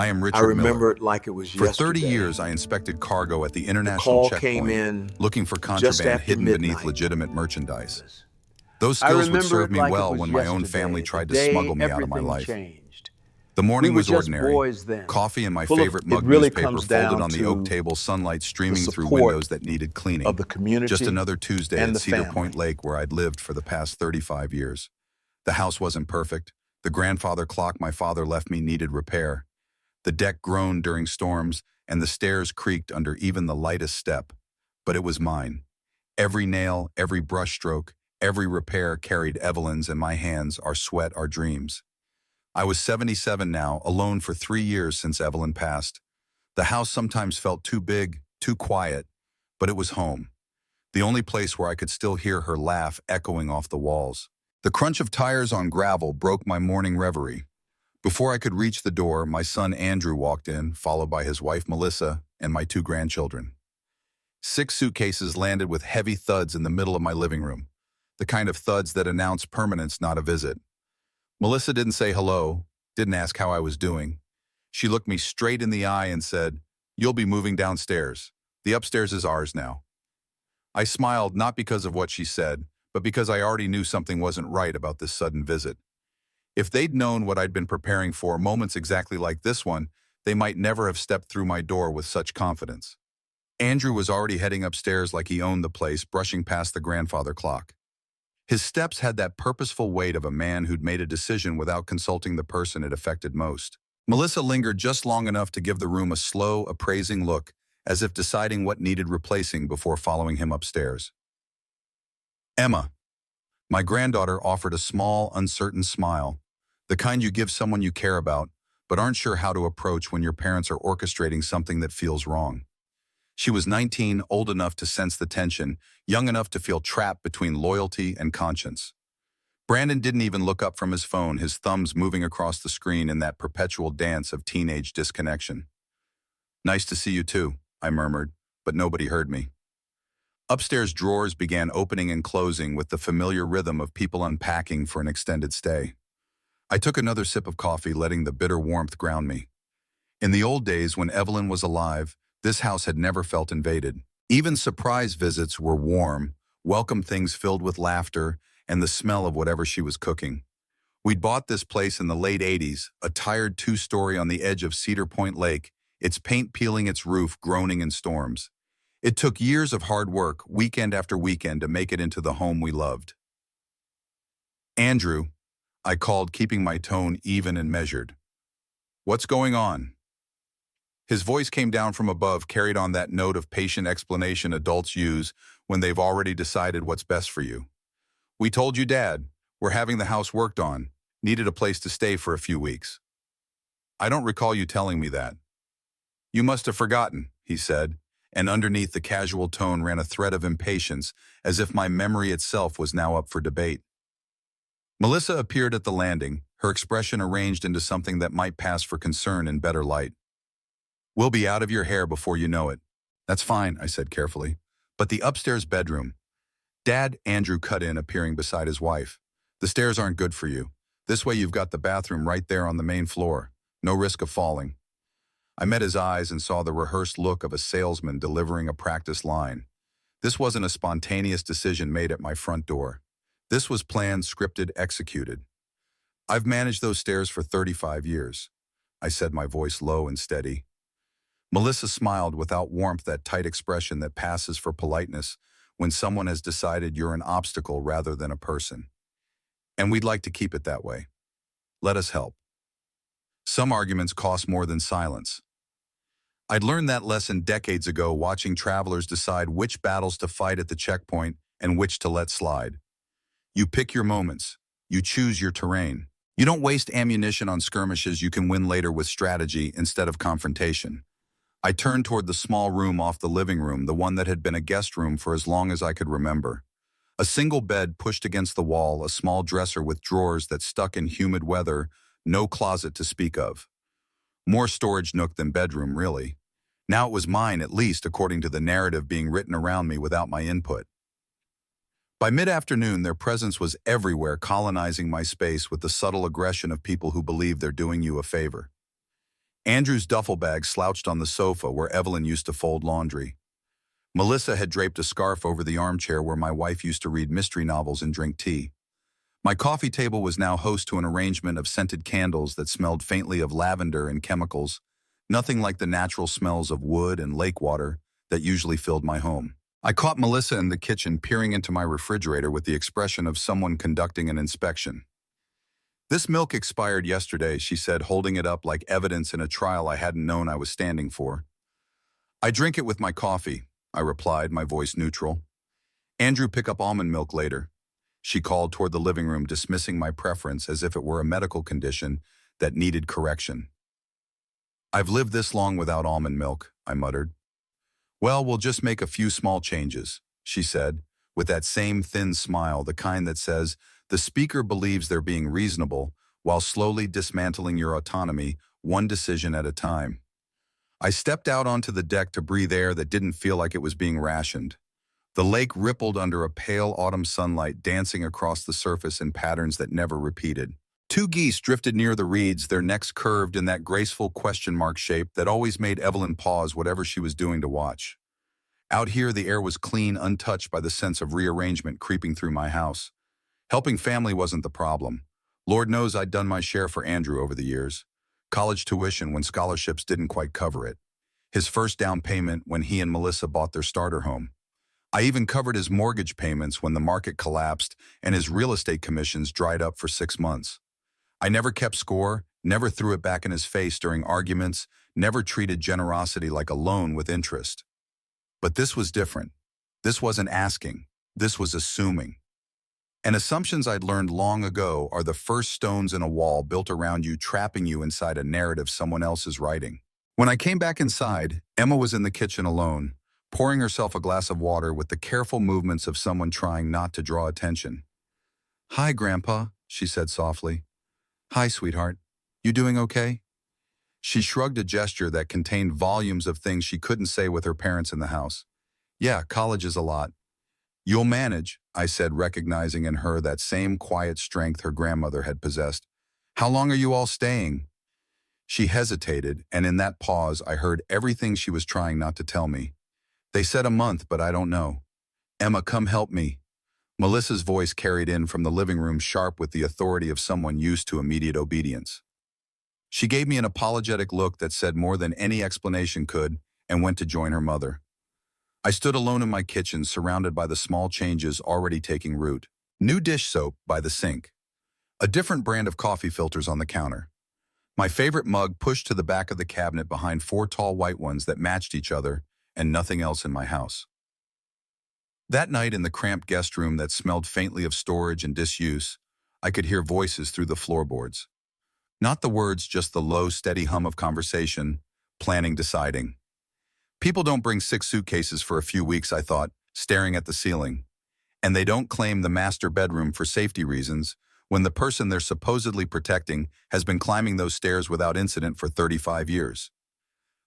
I am I Richard Miller. remember it like it was For 30 yesterday. years, I inspected cargo at the The international call came checkpoint, in looking for just contraband after hidden beneath midnight. legitimate merchandise. Those I skills would remember serve it me like it well was when my own yesterday, family the tried to day smuggle me out of my everything life. changed. The We morning were was just ordinary. boys then, Coffee and my full of, favorite it mug really newspaper comes folded down on the oak to table, sunlight the streaming through support windows that needed cleaning. of the community Just another Tuesday and at the Cedar family. Point Lake where I'd lived for the past 35 years. The house wasn't perfect. The grandfather clock my father left me needed repair. The deck groaned during storms, and the stairs creaked under even the lightest step. But it was mine. Every nail, every brushstroke, every repair carried Evelyn's in my hands, our sweat, our dreams. I was 77 now, alone for 3 years since Evelyn passed. The house sometimes felt too big, too quiet, but it was home. The only place where I could still hear her laugh echoing off the walls. The crunch of tires on gravel broke my morning reverie. Before I could reach the door, my son Andrew walked in, followed by his wife Melissa and my 2 grandchildren. 6 suitcases landed with heavy thuds in the middle of my living room, the kind of thuds that announce permanence, not a visit. Melissa didn't say hello, didn't ask how I was doing. She looked me straight in the eye and said, "You'll be moving downstairs. The upstairs is ours now." I smiled not because of what she said, but because I already knew something wasn't right about this sudden visit. If they'd known what I'd been preparing for, moments exactly like this one, they might never have stepped through my door with such confidence. Andrew was already heading upstairs like he owned the place, brushing past the grandfather clock. His steps had that purposeful weight of a man who'd made a decision without consulting the person it affected most. Melissa lingered just long enough to give the room a slow, appraising look, as if deciding what needed replacing before following him upstairs. Emma, my granddaughter, offered a small, uncertain smile, the kind you give someone you care about, but aren't sure how to approach when your parents are orchestrating something that feels wrong. She was 19, old enough to sense the tension, young enough to feel trapped between loyalty and conscience. Brandon didn't even look up from his phone, his thumbs moving across the screen in that perpetual dance of teenage disconnection. "Nice to see you too," I murmured, but nobody heard me. Upstairs drawers began opening and closing with the familiar rhythm of people unpacking for an extended stay. I took another sip of coffee, letting the bitter warmth ground me. In the old days, when Evelyn was alive, this house had never felt invaded. Even surprise visits were warm, welcome things filled with laughter and the smell of whatever she was cooking. We'd bought this place in the late 80s, a tired 2-story on the edge of Cedar Point Lake, its paint peeling its roof, groaning in storms. It took years of hard work, weekend after weekend, to make it into the home we loved. "Andrew," I called, keeping my tone even and measured. "What's going on?" His voice came down from above, carried on that note of patient explanation adults use when they've already decided what's best for you. "We told you, Dad. We're having the house worked on. Needed a place to stay for a few weeks." "I don't recall you telling me that." "You must have forgotten," he said, and underneath the casual tone ran a thread of impatience, as if my memory itself was now up for debate. Melissa appeared at the landing, her expression arranged into something that might pass for concern in better light. "We'll be out of your hair before you know it." "That's fine," I said carefully. "But the upstairs bedroom." "Dad," Andrew cut in, appearing beside his wife. "The stairs aren't good for you. This way you've got the bathroom right there on the main floor. No risk of falling." I met his eyes and saw the rehearsed look of a salesman delivering a practice line. This wasn't a spontaneous decision made at my front door. This was planned, scripted, executed. "I've managed those stairs for 35 years. I said, my voice low and steady. Melissa smiled without warmth, that tight expression that passes for politeness when someone has decided you're an obstacle rather than a person. "And we'd like to keep it that way. Let us help." Some arguments cost more than silence. I'd learned that lesson decades ago, watching travelers decide which battles to fight at the checkpoint and which to let slide. You pick your moments. You choose your terrain. You don't waste ammunition on skirmishes you can win later with strategy instead of confrontation. I turned toward the small room off the living room, the one that had been a guest room for as long as I could remember. A single bed pushed against the wall, a small dresser with drawers that stuck in humid weather, no closet to speak of. More storage nook than bedroom, really. Now it was mine, at least according to the narrative being written around me without my input. By mid-afternoon, their presence was everywhere, colonizing my space with the subtle aggression of people who believe they're doing you a favor. Andrew's duffel bag slouched on the sofa where Evelyn used to fold laundry. Melissa had draped a scarf over the armchair where my wife used to read mystery novels and drink tea. My coffee table was now host to an arrangement of scented candles that smelled faintly of lavender and chemicals, nothing like the natural smells of wood and lake water that usually filled my home. I caught Melissa in the kitchen peering into my refrigerator with the expression of someone conducting an inspection. "This milk expired yesterday," she said, holding it up like evidence in a trial I hadn't known I was standing for. "I drink it with my coffee," I replied, my voice neutral. "Andrew, pick up almond milk later," she called toward the living room, dismissing my preference as if it were a medical condition that needed correction. "I've lived this long without almond milk," I muttered. "Well, we'll just make a few small changes," she said, with that same thin smile, the kind that says the speaker believes they're being reasonable while slowly dismantling your autonomy, one decision at a time. I stepped out onto the deck to breathe air that didn't feel like it was being rationed. The lake rippled under a pale autumn sunlight, dancing across the surface in patterns that never repeated. Two geese drifted near the reeds, their necks curved in that graceful question mark shape that always made Evelyn pause whatever she was doing to watch. Out here, the air was clean, untouched by the sense of rearrangement creeping through my house. Helping family wasn't the problem. Lord knows I'd done my share for Andrew over the years. College tuition when scholarships didn't quite cover it. His first down payment when he and Melissa bought their starter home. I even covered his mortgage payments when the market collapsed and his real estate commissions dried up for 6 months. I never kept score, never threw it back in his face during arguments, never treated generosity like a loan with interest. But this was different. This wasn't asking. This was assuming. And assumptions I'd learned long ago are the first stones in a wall built around you, trapping you inside a narrative someone else is writing. When I came back inside, Emma was in the kitchen alone, pouring herself a glass of water with the careful movements of someone trying not to draw attention. "Hi, Grandpa," she said softly. "Hi, sweetheart. You doing okay?" She shrugged, a gesture that contained volumes of things she couldn't say with her parents in the house. "Yeah, college is a lot." "You'll manage," I said, recognizing in her that same quiet strength her grandmother had possessed. "How long are you all staying?" She hesitated, and in that pause I heard everything she was trying not to tell me. "They said a month, but I don't know." "Emma, come help me." Melissa's voice carried in from the living room, sharp with the authority of someone used to immediate obedience. She gave me an apologetic look that said more than any explanation could and went to join her mother. I stood alone in my kitchen, surrounded by the small changes already taking root. New dish soap by the sink. A different brand of coffee filters on the counter. My favorite mug pushed to the back of the cabinet behind 4 tall white ones that matched each other, and nothing else in my house. That night in the cramped guest room that smelled faintly of storage and disuse, I could hear voices through the floorboards. Not the words, just the low, steady hum of conversation, planning, deciding. People don't bring 6 suitcases for a few weeks, I thought, staring at the ceiling. And they don't claim the master bedroom for safety reasons when the person they're supposedly protecting has been climbing those stairs without incident for 35 years.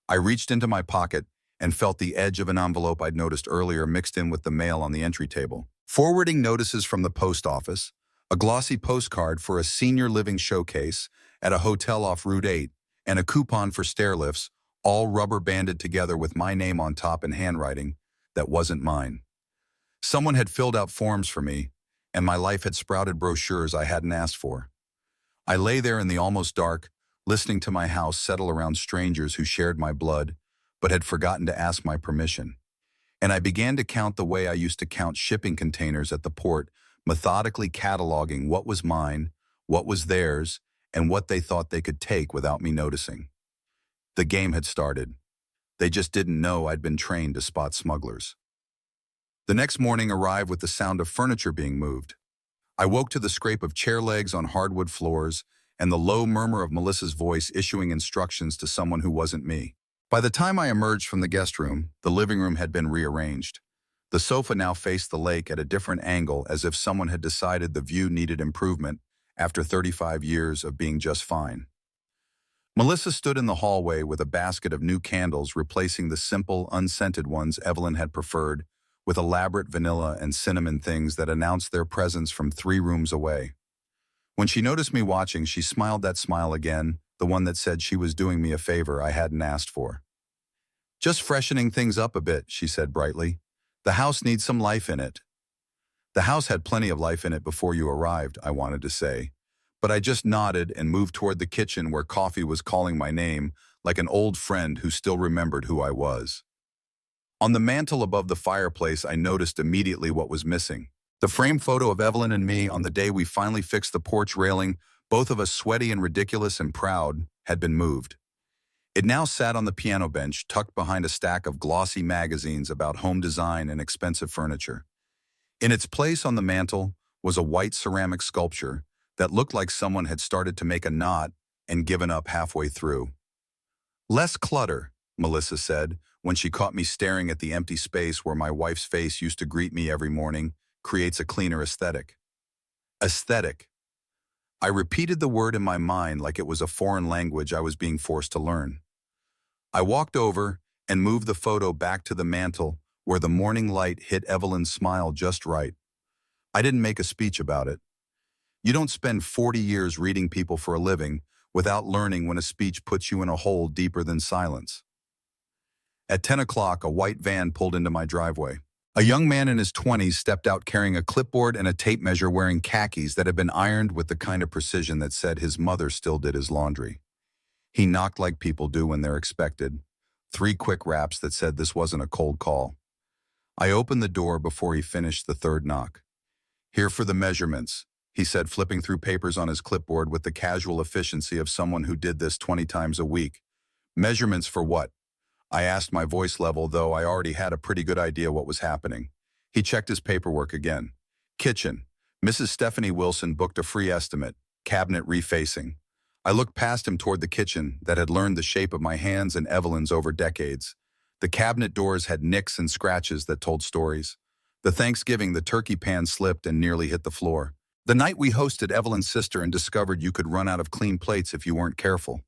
I reached into my pocket and felt the edge of an envelope I'd noticed earlier mixed in with the mail on the entry table. Forwarding notices from the post office, a glossy postcard for a senior living showcase at a hotel off Route 8, and a coupon for stair lifts, all rubber banded together with my name on top in handwriting that wasn't mine. Someone had filled out forms for me, and my life had sprouted brochures I hadn't asked for. I lay there in the almost dark, listening to my house settle around strangers who shared my blood, but had forgotten to ask my permission. And I began to count the way I used to count shipping containers at the port, methodically cataloging what was mine, what was theirs, and what they thought they could take without me noticing. The game had started. They just didn't know I'd been trained to spot smugglers. The next morning arrived with the sound of furniture being moved. I woke to the scrape of chair legs on hardwood floors and the low murmur of Melissa's voice issuing instructions to someone who wasn't me. By the time I emerged from the guest room, the living room had been rearranged. The sofa now faced the lake at a different angle, as if someone had decided the view needed improvement after 35 years of being just fine. Melissa stood in the hallway with a basket of new candles, replacing the simple, unscented ones Evelyn had preferred, with elaborate vanilla and cinnamon things that announced their presence from 3 rooms away. When she noticed me watching, she smiled that smile again, the one that said she was doing me a favor I hadn't asked for. Just freshening things up a bit, she said brightly. The house needs some life in it. The house had plenty of life in it before you arrived, I wanted to say. But I just nodded and moved toward the kitchen where coffee was calling my name like an old friend who still remembered who I was. On the mantel above the fireplace, I noticed immediately what was missing. The framed photo of Evelyn and me on the day we finally fixed the porch railing, both of us sweaty and ridiculous and proud, had been moved. It now sat on the piano bench, tucked behind a stack of glossy magazines about home design and expensive furniture. In its place on the mantel was a white ceramic sculpture that looked like someone had started to make a knot and given up halfway through. "Less clutter," Melissa said, when she caught me staring at the empty space where my wife's face used to greet me every morning, "creates a cleaner aesthetic." Aesthetic. I repeated the word in my mind like it was a foreign language I was being forced to learn. I walked over and moved the photo back to the mantel where the morning light hit Evelyn's smile just right. I didn't make a speech about it. You don't spend 40 years reading people for a living without learning when a speech puts you in a hole deeper than silence. At 10 o'clock, a white van pulled into my driveway. A young man in his 20s stepped out carrying a clipboard and a tape measure, wearing khakis that had been ironed with the kind of precision that said his mother still did his laundry. He knocked like people do when they're expected. 3 quick raps that said this wasn't a cold call. I opened the door before he finished the 3rd knock. "Here for the measurements," he said, flipping through papers on his clipboard with the casual efficiency of someone who did this 20 times a week. "Measurements for what?" I asked, my voice level, though I already had a pretty good idea what was happening. He checked his paperwork again. "Kitchen. Mrs. Stephanie Wilson booked a free estimate. Cabinet refacing." I looked past him toward the kitchen that had learned the shape of my hands and Evelyn's over decades. The cabinet doors had nicks and scratches that told stories. The turkey pan slipped and nearly hit the floor. The night we hosted Evelyn's sister and discovered you could run out of clean plates if you weren't careful.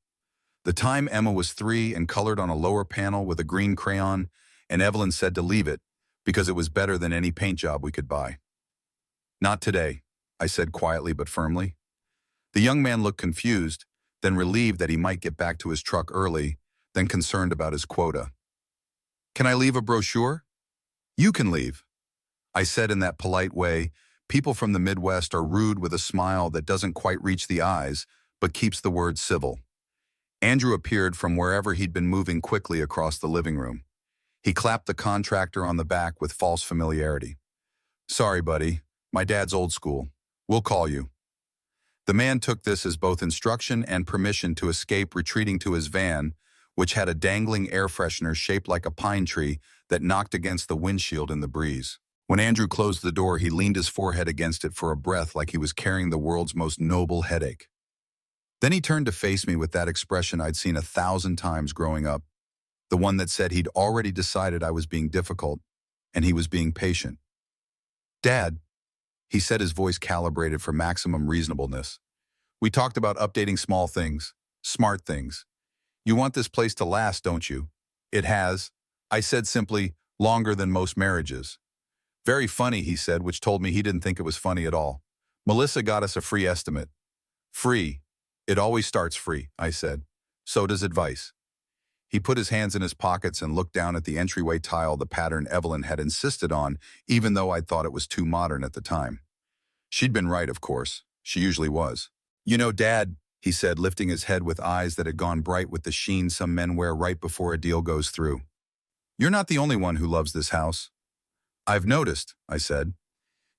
The time Emma was 3 and colored on a lower panel with a green crayon, and Evelyn said to leave it because it was better than any paint job we could buy. "Not today," I said quietly but firmly. The young man looked confused, then relieved that he might get back to his truck early, then concerned about his quota. "Can I leave a brochure?" "You can leave," I said in that polite way people from the Midwest are rude with a smile that doesn't quite reach the eyes, but keeps the word civil. Andrew appeared from wherever he'd been moving quickly across the living room. He clapped the contractor on the back with false familiarity. "Sorry, buddy. My dad's old school. We'll call you." The man took this as both instruction and permission to escape, retreating to his van, which had a dangling air freshener shaped like a pine tree that knocked against the windshield in the breeze. When Andrew closed the door, he leaned his forehead against it for a breath like he was carrying the world's most noble headache. Then he turned to face me with that expression I'd seen 1,000 times growing up, the one that said he'd already decided I was being difficult, and he was being patient. "Dad," he said, his voice calibrated for maximum reasonableness. "We talked about updating small things, smart things. You want this place to last, don't you?" "It has," I said simply, "longer than most marriages." "Very funny," he said, which told me he didn't think it was funny at all. "Melissa got us a free estimate." "Free? It always starts free," I said. "So does advice." He put his hands in his pockets and looked down at the entryway tile, the pattern Evelyn had insisted on, even though I'd thought it was too modern at the time. She'd been right, of course. She usually was. "You know, Dad," he said, lifting his head with eyes that had gone bright with the sheen some men wear right before a deal goes through. "You're not the only one who loves this house." "I've noticed," I said.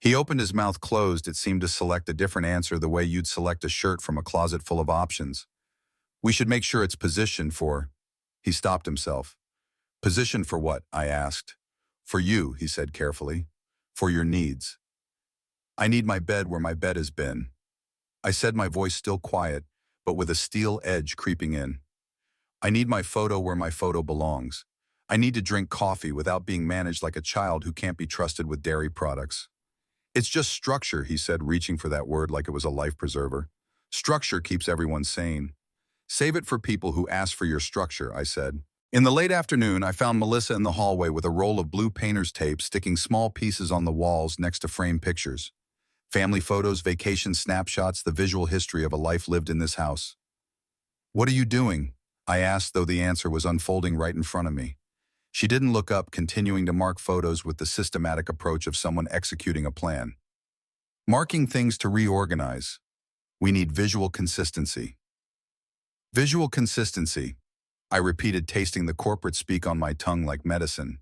He opened his mouth closed. It seemed to select a different answer, the way you'd select a shirt from a closet full of options. "We should make sure it's positioned for—" He stopped himself. "Positioned for what?" I asked. "For you," he said carefully. "For your needs." "I need my bed where my bed has been," I said, my voice still quiet, but with a steel edge creeping in. "I need my photo where my photo belongs. I need to drink coffee without being managed like a child who can't be trusted with dairy products." "It's just structure," he said, reaching for that word like it was a life preserver. "Structure keeps everyone sane." "Save it for people who ask for your structure," I said. In the late afternoon, I found Melissa in the hallway with a roll of blue painter's tape, sticking small pieces on the walls next to framed pictures. Family photos, vacation snapshots, the visual history of a life lived in this house. "What are you doing?" I asked, though the answer was unfolding right in front of me. She didn't look up, continuing to mark photos with the systematic approach of someone executing a plan. Marking things to reorganize. We need visual consistency. Visual consistency, I repeated, tasting the corporate speak on my tongue like medicine.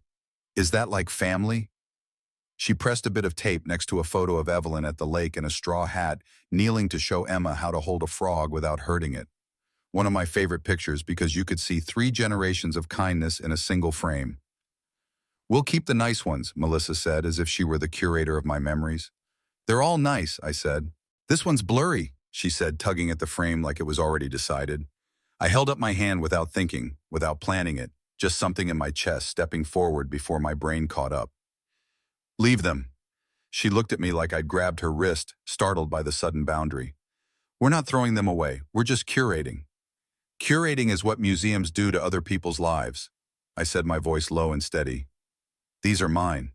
Is that like family? She pressed a bit of tape next to a photo of Evelyn at the lake in a straw hat, kneeling to show Emma how to hold a frog without hurting it. One of my favorite pictures because you could see 3 generations of kindness in a single frame. "We'll keep the nice ones," Melissa said, as if she were the curator of my memories. "They're all nice," I said. "This one's blurry," she said, tugging at the frame like it was already decided. I held up my hand without thinking, without planning it, just something in my chest stepping forward before my brain caught up. "Leave them." She looked at me like I'd grabbed her wrist, startled by the sudden boundary. "We're not throwing them away, we're just curating." "Curating is what museums do to other people's lives," I said, my voice low and steady. "These are mine."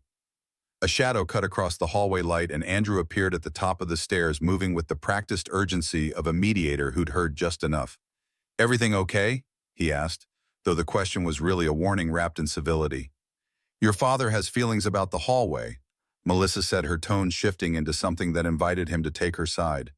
A shadow cut across the hallway light and Andrew appeared at the top of the stairs, moving with the practiced urgency of a mediator who'd heard just enough. "Everything okay?" he asked, though the question was really a warning wrapped in civility. "Your father has feelings about the hallway," Melissa said, her tone shifting into something that invited him to take her side.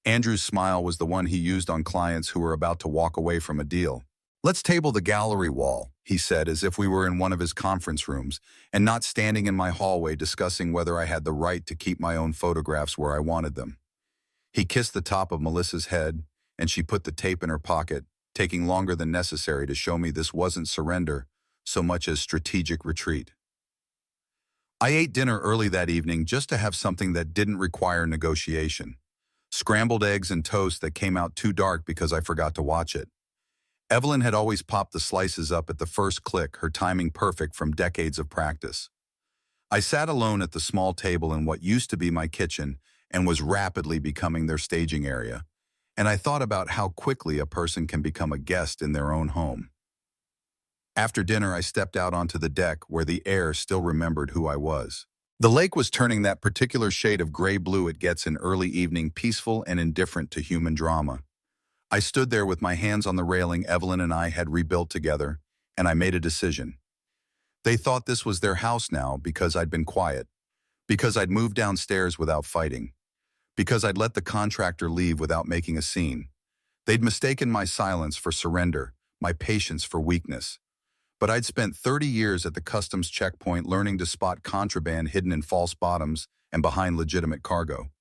Andrew's smile was the one he used on clients who were about to walk away from a deal. "Let's table the gallery wall," he said, as if we were in one of his conference rooms, and not standing in my hallway discussing whether I had the right to keep my own photographs where I wanted them. He kissed the top of Melissa's head, and she put the tape in her pocket, taking longer than necessary to show me this wasn't surrender so much as strategic retreat. I ate dinner early that evening just to have something that didn't require negotiation. Scrambled eggs and toast that came out too dark because I forgot to watch it. Evelyn had always popped the slices up at the first click, her timing perfect from decades of practice. I sat alone at the small table in what used to be my kitchen and was rapidly becoming their staging area, and I thought about how quickly a person can become a guest in their own home. After dinner, I stepped out onto the deck where the air still remembered who I was. The lake was turning that particular shade of gray-blue it gets in early evening, peaceful and indifferent to human drama. I stood there with my hands on the railing Evelyn and I had rebuilt together, and I made a decision. They thought this was their house now because I'd been quiet, because I'd moved downstairs without fighting, because I'd let the contractor leave without making a scene. They'd mistaken my silence for surrender, my patience for weakness. But I'd spent 30 years at the customs checkpoint learning to spot contraband hidden in false bottoms and behind legitimate cargo.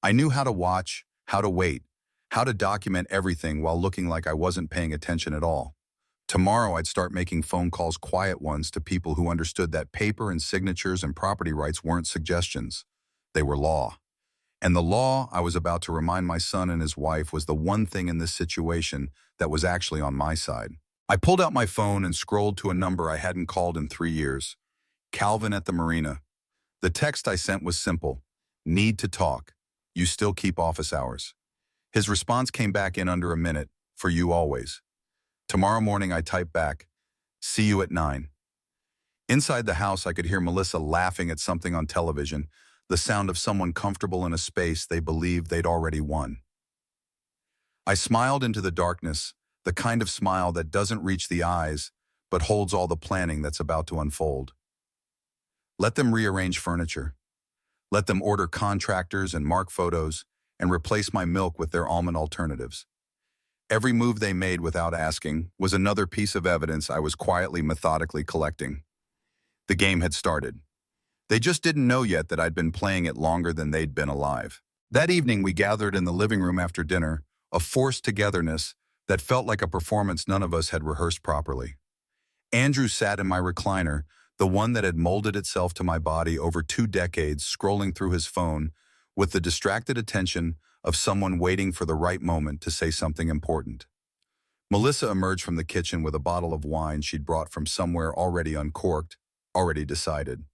I knew how to watch, how to wait, how to document everything while looking like I wasn't paying attention at all. Tomorrow I'd start making phone calls, quiet ones, to people who understood that paper and signatures and property rights weren't suggestions. They were law. And the law, I was about to remind my son and his wife, was the one thing in this situation that was actually on my side. I pulled out my phone and scrolled to a number I hadn't called in 3 years. Calvin at the marina. The text I sent was simple. "Need to talk. You still keep office hours." His response came back in under a minute. "For you always." Tomorrow morning I typed back, "See you at 9. Inside the house I could hear Melissa laughing at something on television, the sound of someone comfortable in a space they believed they'd already won. I smiled into the darkness, the kind of smile that doesn't reach the eyes, but holds all the planning that's about to unfold. Let them rearrange furniture. Let them order contractors and mark photos and replace my milk with their almond alternatives. Every move they made without asking was another piece of evidence I was quietly, methodically collecting. The game had started. They just didn't know yet that I'd been playing it longer than they'd been alive. That evening we gathered in the living room after dinner, a forced togetherness that felt like a performance none of us had rehearsed properly. Andrew sat in my recliner, the one that had molded itself to my body over 2 decades, scrolling through his phone with the distracted attention of someone waiting for the right moment to say something important. Melissa emerged from the kitchen with a bottle of wine she'd brought from somewhere already uncorked, already decided.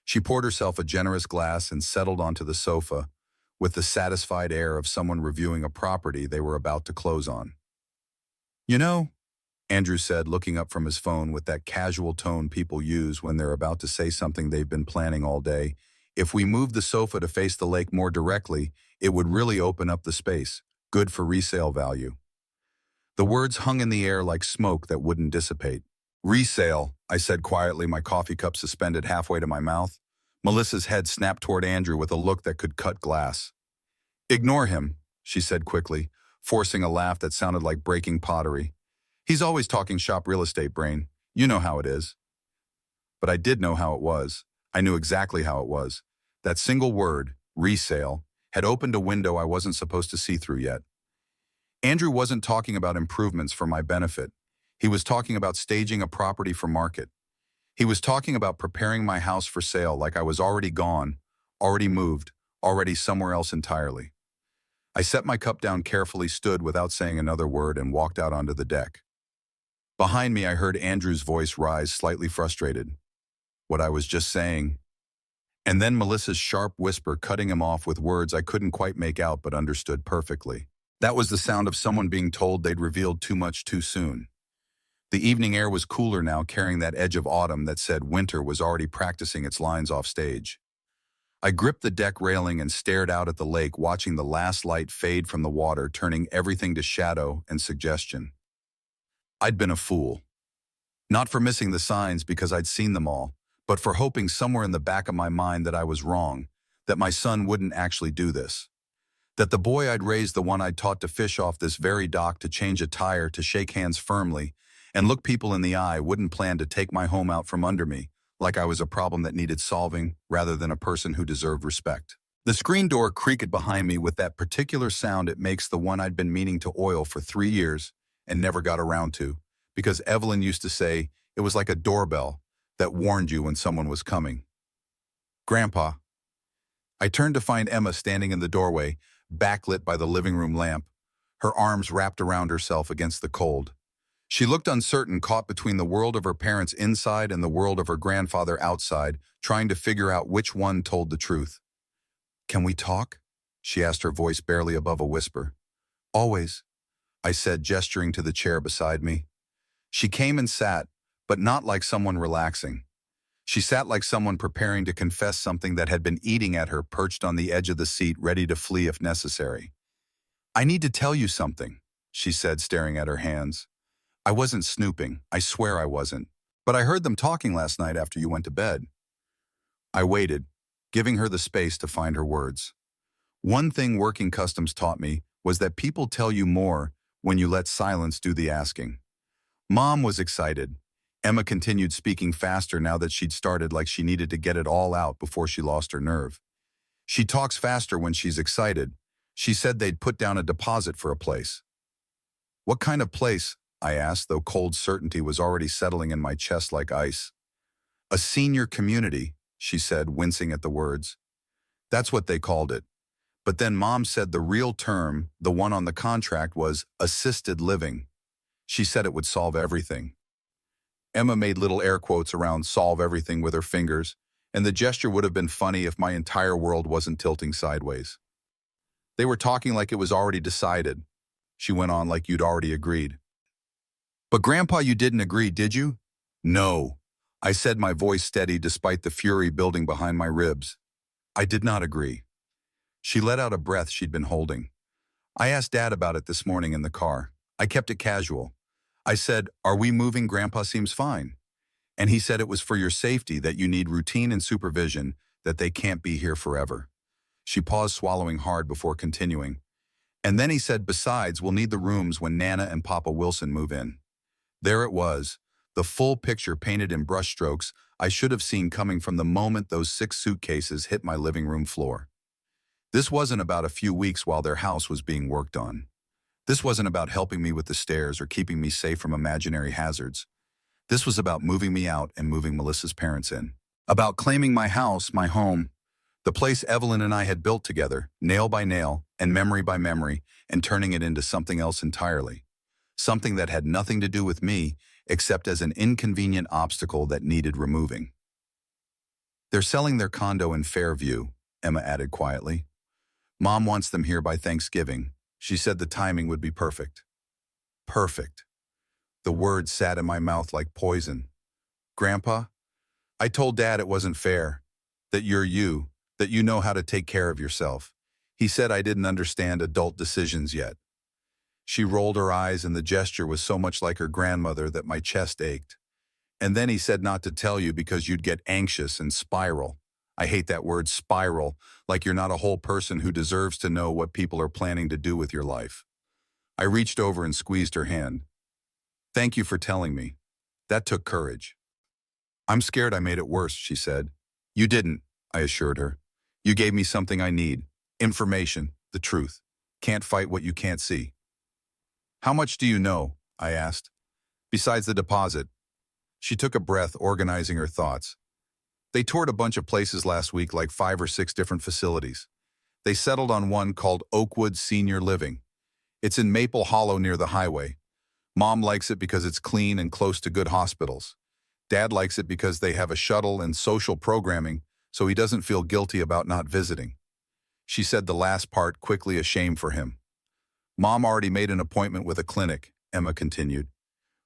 She poured herself a generous glass and settled onto the sofa with the satisfied air of someone reviewing a property they were about to close on. "You know," Andrew said, looking up from his phone with that casual tone people use when they're about to say something they've been planning all day, "if we moved the sofa to face the lake more directly, it would really open up the space. Good for resale value." The words hung in the air like smoke that wouldn't dissipate. Resale, I said quietly, my coffee cup suspended halfway to my mouth. Melissa's head snapped toward Andrew with a look that could cut glass. Ignore him, she said quickly, forcing a laugh that sounded like breaking pottery. He's always talking shop real estate, Brain. You know how it is. But I did know how it was. I knew exactly how it was. That single word, resale, had opened a window I wasn't supposed to see through yet. Andrew wasn't talking about improvements for my benefit. He was talking about staging a property for market. He was talking about preparing my house for sale like I was already gone, already moved, already somewhere else entirely. I set my cup down carefully, stood without saying another word, and walked out onto the deck. Behind me, I heard Andrew's voice rise, slightly frustrated. What I was just saying. And then Melissa's sharp whisper cutting him off with words I couldn't quite make out but understood perfectly. That was the sound of someone being told they'd revealed too much too soon. The evening air was cooler now, carrying that edge of autumn that said winter was already practicing its lines off stage. I gripped the deck railing and stared out at the lake, watching the last light fade from the water, turning everything to shadow and suggestion. I'd been a fool. Not for missing the signs because I'd seen them all, but for hoping somewhere in the back of my mind that I was wrong, that my son wouldn't actually do this. That the boy I'd raised, the one I'd taught to fish off this very dock, to change a tire, to shake hands firmly, and look people in the eye, wouldn't plan to take my home out from under me, like I was a problem that needed solving rather than a person who deserved respect. The screen door creaked behind me with that particular sound it makes, the one I'd been meaning to oil for 3 years and never got around to, because Evelyn used to say it was like a doorbell that warned you when someone was coming. Grandpa. I turned to find Emma standing in the doorway, backlit by the living room lamp, her arms wrapped around herself against the cold. She looked uncertain, caught between the world of her parents inside and the world of her grandfather outside, trying to figure out which one told the truth. "Can we talk?" she asked, her voice barely above a whisper. "Always," I said, gesturing to the chair beside me. She came and sat, but not like someone relaxing. She sat like someone preparing to confess something that had been eating at her, perched on the edge of the seat, ready to flee if necessary. "I need to tell you something," she said, staring at her hands. "I wasn't snooping, I swear I wasn't. But I heard them talking last night after you went to bed." I waited, giving her the space to find her words. One thing working customs taught me was that people tell you more when you let silence do the asking. Mom was excited. Emma continued, speaking faster now that she'd started, like she needed to get it all out before she lost her nerve. "She talks faster when she's excited. She said they'd put down a deposit for a place." "What kind of place?" I asked, though cold certainty was already settling in my chest like ice. "A senior community," she said, wincing at the words. "That's what they called it. But then Mom said the real term, the one on the contract, was assisted living. She said it would solve everything." Emma made little air quotes around "solve everything" with her fingers, and the gesture would have been funny if my entire world wasn't tilting sideways. "They were talking like it was already decided," she went on, "like you'd already agreed." "But Grandpa, you didn't agree, did you?" "No," I said, my voice steady despite the fury building behind my ribs. "I did not agree." She let out a breath she'd been holding. "I asked Dad about it this morning in the car. I kept it casual. I said, 'Are we moving? Grandpa seems fine.' And he said it was for your safety, that you need routine and supervision, that they can't be here forever." She paused, swallowing hard before continuing. "And then he said, besides, we'll need the rooms when Nana and Papa Wilson move in." There it was, the full picture painted in brushstrokes I should have seen coming from the moment those 6 suitcases hit my living room floor. This wasn't about a few weeks while their house was being worked on. This wasn't about helping me with the stairs or keeping me safe from imaginary hazards. This was about moving me out and moving Melissa's parents in. About claiming my house, my home, the place Evelyn and I had built together, nail by nail and memory by memory, and turning it into something else entirely. Something that had nothing to do with me, except as an inconvenient obstacle that needed removing. "They're selling their condo in Fairview," Emma added quietly. "Mom wants them here by Thanksgiving. She said the timing would be perfect." Perfect. The word sat in my mouth like poison. "Grandpa, I told Dad it wasn't fair, that you're you, that you know how to take care of yourself. He said I didn't understand adult decisions yet." She rolled her eyes and the gesture was so much like her grandmother that my chest ached. And then he said not to tell you because you'd get anxious and spiral. I hate that word spiral, like you're not a whole person who deserves to know what people are planning to do with your life. I reached over and squeezed her hand. Thank you for telling me. That took courage. I'm scared I made it worse, she said. You didn't, I assured her. You gave me something I need. Information, the truth. Can't fight what you can't see. How much do you know? I asked. Besides the deposit. She took a breath, organizing her thoughts. They toured a bunch of places last week, like 5 or 6 different facilities. They settled on one called Oakwood Senior Living. It's in Maple Hollow near the highway. Mom likes it because it's clean and close to good hospitals. Dad likes it because they have a shuttle and social programming, so he doesn't feel guilty about not visiting. She said the last part, quickly, a shame for him. Mom already made an appointment with a clinic, Emma continued.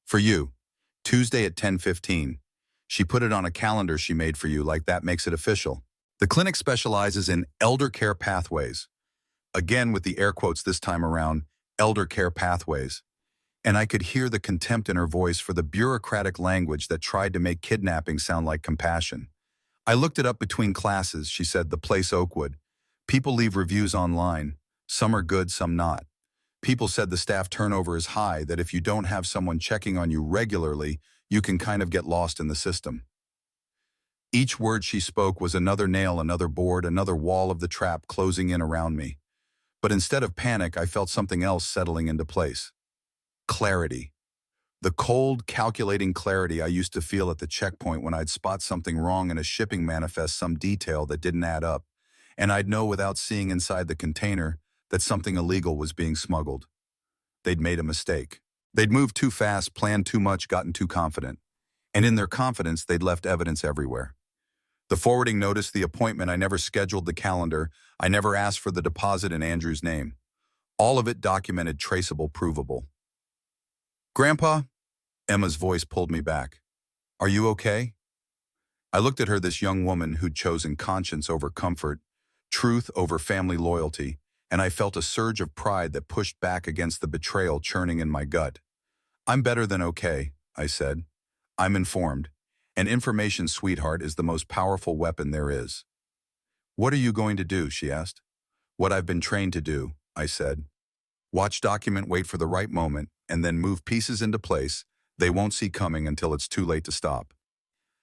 For you, Tuesday at 10:15. She put it on a calendar she made for you, like that makes it official. The clinic specializes in elder care pathways. Again, with the air quotes this time around, elder care pathways. And I could hear the contempt in her voice for the bureaucratic language that tried to make kidnapping sound like compassion. I looked it up between classes, she said, the place Oakwood. People leave reviews online. Some are good, some not. People said the staff turnover is high, that if you don't have someone checking on you regularly, you can kind of get lost in the system. Each word she spoke was another nail, another board, another wall of the trap closing in around me. But instead of panic, I felt something else settling into place. Clarity. The cold, calculating clarity I used to feel at the checkpoint when I'd spot something wrong in a shipping manifest, some detail that didn't add up, and I'd know without seeing inside the container that something illegal was being smuggled. They'd made a mistake. They'd moved too fast, planned too much, gotten too confident. And in their confidence, they'd left evidence everywhere. The forwarding notice, the appointment, I never scheduled the calendar, I never asked for the deposit in Andrew's name. All of it documented, traceable, provable. Grandpa? Emma's voice pulled me back. Are you okay? I looked at her, this young woman who'd chosen conscience over comfort, truth over family loyalty, and I felt a surge of pride that pushed back against the betrayal churning in my gut. I'm better than okay, I said. I'm informed. And information, sweetheart, is the most powerful weapon there is. What are you going to do? She asked. What I've been trained to do, I said. Watch, document, wait for the right moment, and then move pieces into place they won't see coming until it's too late to stop.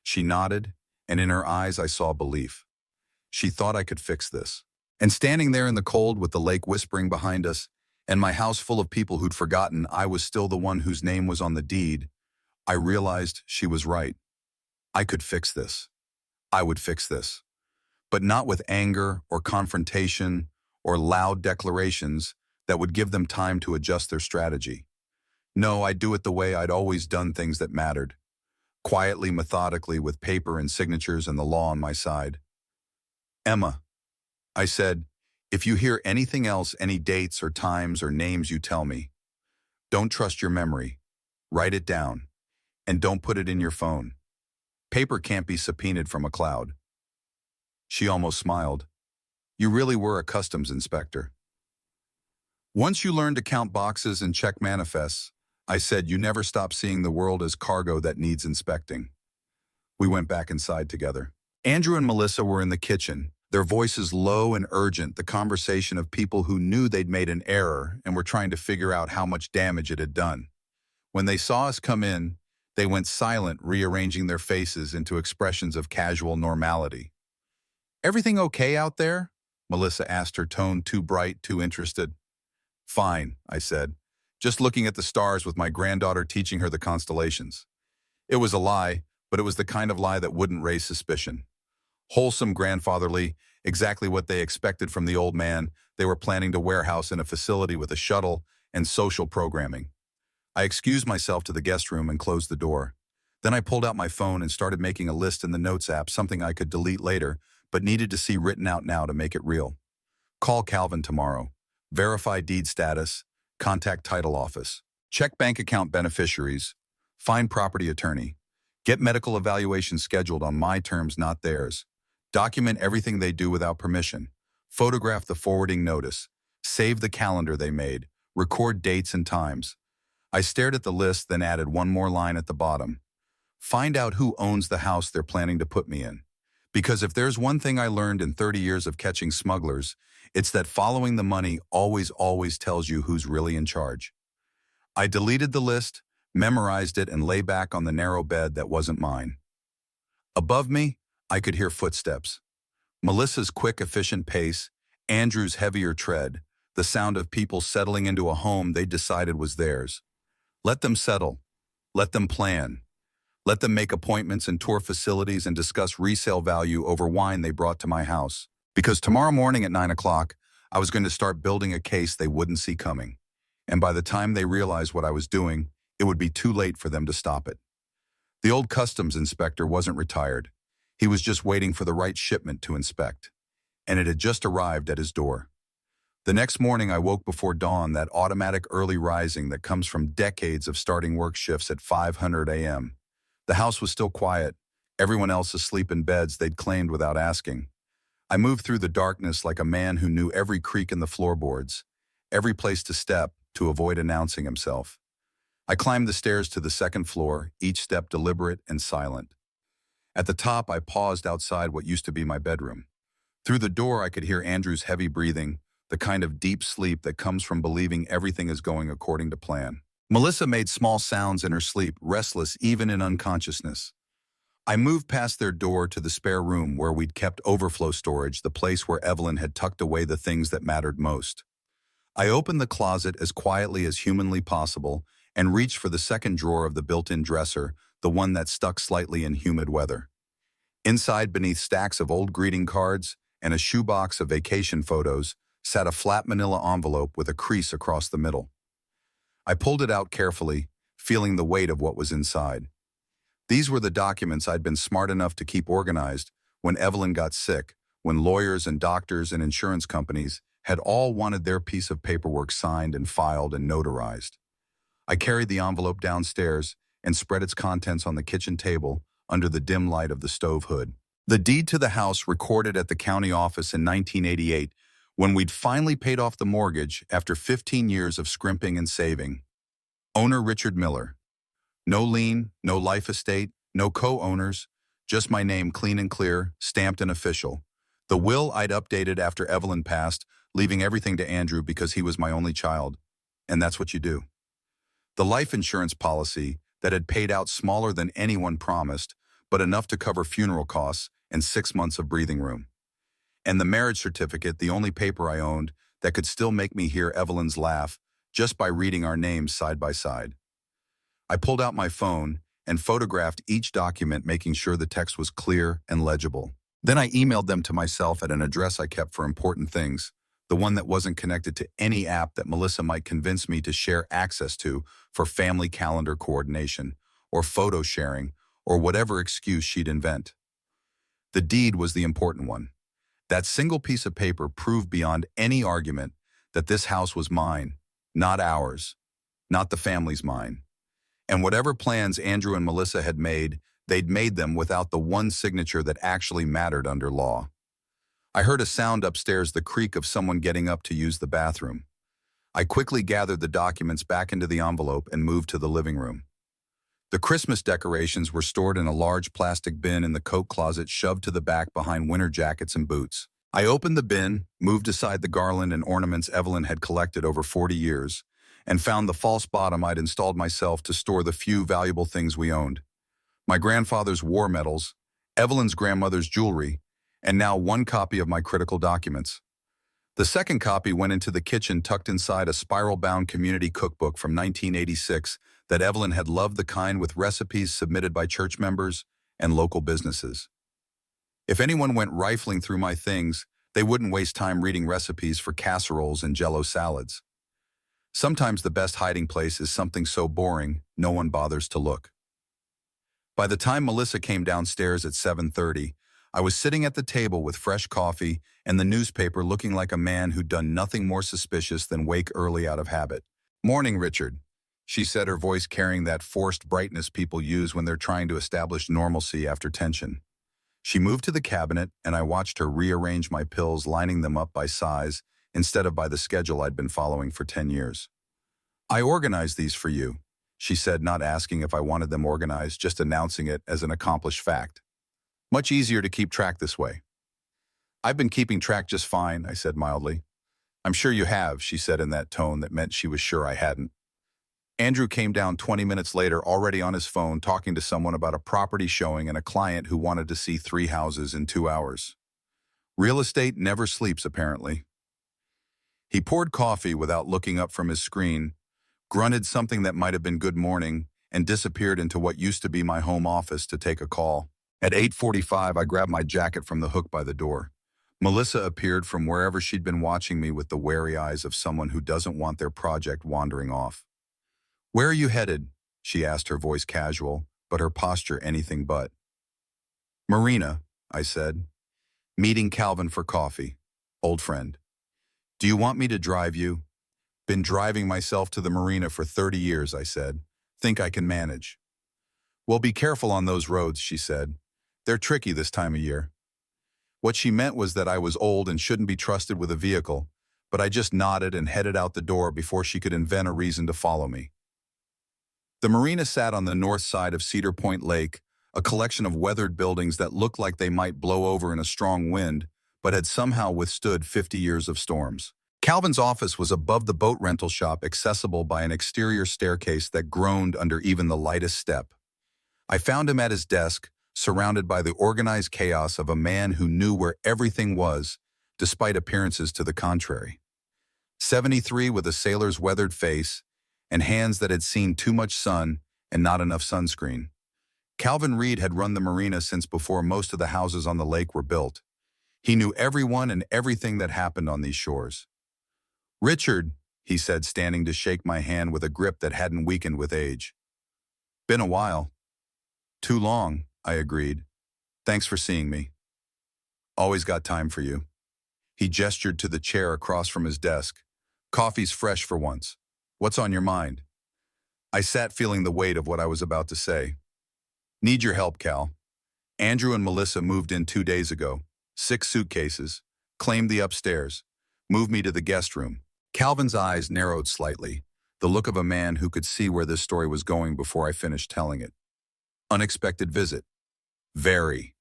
She nodded, and in her eyes I saw belief. She thought I could fix this. And standing there in the cold with the lake whispering behind us, and my house full of people who'd forgotten I was still the one whose name was on the deed, I realized she was right. I could fix this. I would fix this. But not with anger or confrontation or loud declarations that would give them time to adjust their strategy. No, I'd do it the way I'd always done things that mattered. Quietly, methodically, with paper and signatures and the law on my side. Emma, I said, if you hear anything else, any dates or times or names, you tell me. Don't trust your memory. Write it down. And don't put it in your phone. Paper can't be subpoenaed from a cloud. She almost smiled. You really were a customs inspector. Once you learn to count boxes and check manifests, I said, you never stop seeing the world as cargo that needs inspecting. We went back inside together. Andrew and Melissa were in the kitchen, their voices low and urgent, the conversation of people who knew they'd made an error and were trying to figure out how much damage it had done. When they saw us come in, they went silent, rearranging their faces into expressions of casual normality. Everything okay out there? Melissa asked, her tone too bright, too interested. Fine, I said, just looking at the stars with my granddaughter teaching her the constellations. It was a lie, but it was the kind of lie that wouldn't raise suspicion. Wholesome, grandfatherly, exactly what they expected from the old man they were planning to warehouse in a facility with a shuttle and social programming. I excused myself to the guest room and closed the door. Then I pulled out my phone and started making a list in the Notes app, something I could delete later, but needed to see written out now to make it real. Call Calvin tomorrow. Verify deed status. Contact title office. Check bank account beneficiaries. Find property attorney. Get medical evaluation scheduled on my terms, not theirs. Document everything they do without permission. Photograph the forwarding notice. Save the calendar they made. Record dates and times. I stared at the list, then added one more line at the bottom. Find out who owns the house they're planning to put me in. Because if there's one thing I learned in 30 years of catching smugglers, it's that following the money always tells you who's really in charge. I deleted the list, memorized it, and lay back on the narrow bed that wasn't mine. Above me, I could hear footsteps. Melissa's quick, efficient pace, Andrew's heavier tread, the sound of people settling into a home they decided was theirs. Let them settle. Let them plan. Let them make appointments and tour facilities and discuss resale value over wine they brought to my house. Because tomorrow morning at 9 o'clock, I was going to start building a case they wouldn't see coming. And by the time they realized what I was doing, it would be too late for them to stop it. The old customs inspector wasn't retired. He was just waiting for the right shipment to inspect. And it had just arrived at his door. The next morning, I woke before dawn, that automatic early rising that comes from decades of starting work shifts at 5:00 a.m. The house was still quiet, everyone else asleep in beds they'd claimed without asking. I moved through the darkness like a man who knew every creak in the floorboards, every place to step to avoid announcing himself. I climbed the stairs to the second floor, each step deliberate and silent. At the top, I paused outside what used to be my bedroom. Through the door, I could hear Andrew's heavy breathing, the kind of deep sleep that comes from believing everything is going according to plan. Melissa made small sounds in her sleep, restless even in unconsciousness. I moved past their door to the spare room where we'd kept overflow storage, the place where Evelyn had tucked away the things that mattered most. I opened the closet as quietly as humanly possible and reached for the second drawer of the built-in dresser, the one that stuck slightly in humid weather. Inside, beneath stacks of old greeting cards and a shoebox of vacation photos, sat a flat manila envelope with a crease across the middle. I pulled it out carefully, feeling the weight of what was inside. These were the documents I'd been smart enough to keep organized when Evelyn got sick, when lawyers and doctors and insurance companies had all wanted their piece of paperwork signed and filed and notarized. I carried the envelope downstairs and spread its contents on the kitchen table under the dim light of the stove hood. The deed to the house recorded at the county office in 1988, when we'd finally paid off the mortgage after 15 years of scrimping and saving. Owner Richard Miller. No lien, no life estate, no co-owners, just my name clean and clear, stamped and official. The will I'd updated after Evelyn passed, leaving everything to Andrew because he was my only child. And that's what you do. The life insurance policy that had paid out smaller than anyone promised, but enough to cover funeral costs and 6 months of breathing room. And the marriage certificate, the only paper I owned that could still make me hear Evelyn's laugh just by reading our names side by side. I pulled out my phone and photographed each document, making sure the text was clear and legible. Then I emailed them to myself at an address I kept for important things, the one that wasn't connected to any app that Melissa might convince me to share access to for family calendar coordination, or photo sharing, or whatever excuse she'd invent. The deed was the important one. That single piece of paper proved beyond any argument that this house was mine, not ours, not the family's mine. And whatever plans Andrew and Melissa had made, they'd made them without the one signature that actually mattered under law. I heard a sound upstairs, the creak of someone getting up to use the bathroom. I quickly gathered the documents back into the envelope and moved to the living room. The Christmas decorations were stored in a large plastic bin in the coat closet shoved to the back behind winter jackets and boots. I opened the bin, moved aside the garland and ornaments Evelyn had collected over 40 years, and found the false bottom I'd installed myself to store the few valuable things we owned. My grandfather's war medals, Evelyn's grandmother's jewelry, and now one copy of my critical documents. The second copy went into the kitchen, tucked inside a spiral-bound community cookbook from 1986 that Evelyn had loved, the kind with recipes submitted by church members and local businesses. If anyone went rifling through my things, they wouldn't waste time reading recipes for casseroles and Jell-O salads. Sometimes the best hiding place is something so boring, no one bothers to look. By the time Melissa came downstairs at 7:30, I was sitting at the table with fresh coffee and the newspaper, looking like a man who'd done nothing more suspicious than wake early out of habit. "Morning, Richard," she said, her voice carrying that forced brightness people use when they're trying to establish normalcy after tension. She moved to the cabinet, and I watched her rearrange my pills, lining them up by size instead of by the schedule I'd been following for 10 years. I organized these for you, she said, not asking if I wanted them organized, just announcing it as an accomplished fact. Much easier to keep track this way. I've been keeping track just fine, I said mildly. I'm sure you have, she said in that tone that meant she was sure I hadn't. Andrew came down 20 minutes later, already on his phone, talking to someone about a property showing and a client who wanted to see 3 houses in 2 hours. Real estate never sleeps, apparently. He poured coffee without looking up from his screen, grunted something that might have been good morning, and disappeared into what used to be my home office to take a call. At 8:45, I grabbed my jacket from the hook by the door. Melissa appeared from wherever she'd been, watching me with the wary eyes of someone who doesn't want their project wandering off. "Where are you headed?" she asked, her voice casual, but her posture anything but. "Marina," I said. "Meeting Calvin for coffee. Old friend." "Do you want me to drive you?" "Been driving myself to the marina for 30 years, I said. "Think I can manage." "Well, be careful on those roads," she said. "They're tricky this time of year." What she meant was that I was old and shouldn't be trusted with a vehicle, but I just nodded and headed out the door before she could invent a reason to follow me. The marina sat on the north side of Cedar Point Lake, a collection of weathered buildings that looked like they might blow over in a strong wind, but had somehow withstood 50 years of storms. Calvin's office was above the boat rental shop, accessible by an exterior staircase that groaned under even the lightest step. I found him at his desk, surrounded by the organized chaos of a man who knew where everything was, despite appearances to the contrary. 73, with a sailor's weathered face and hands that had seen too much sun and not enough sunscreen. Calvin Reed had run the marina since before most of the houses on the lake were built. He knew everyone and everything that happened on these shores. "Richard," he said, standing to shake my hand with a grip that hadn't weakened with age. "Been a while." "Too long," I agreed. "Thanks for seeing me." "Always got time for you." He gestured to the chair across from his desk. "Coffee's fresh for once. What's on your mind?" I sat, feeling the weight of what I was about to say. "Need your help, Cal. Andrew and Melissa moved in 2 days ago. 6 suitcases. Claimed the upstairs. Moved me to the guest room." Calvin's eyes narrowed slightly, the look of a man who could see where this story was going before I finished telling it. "Unexpected visit." "Very.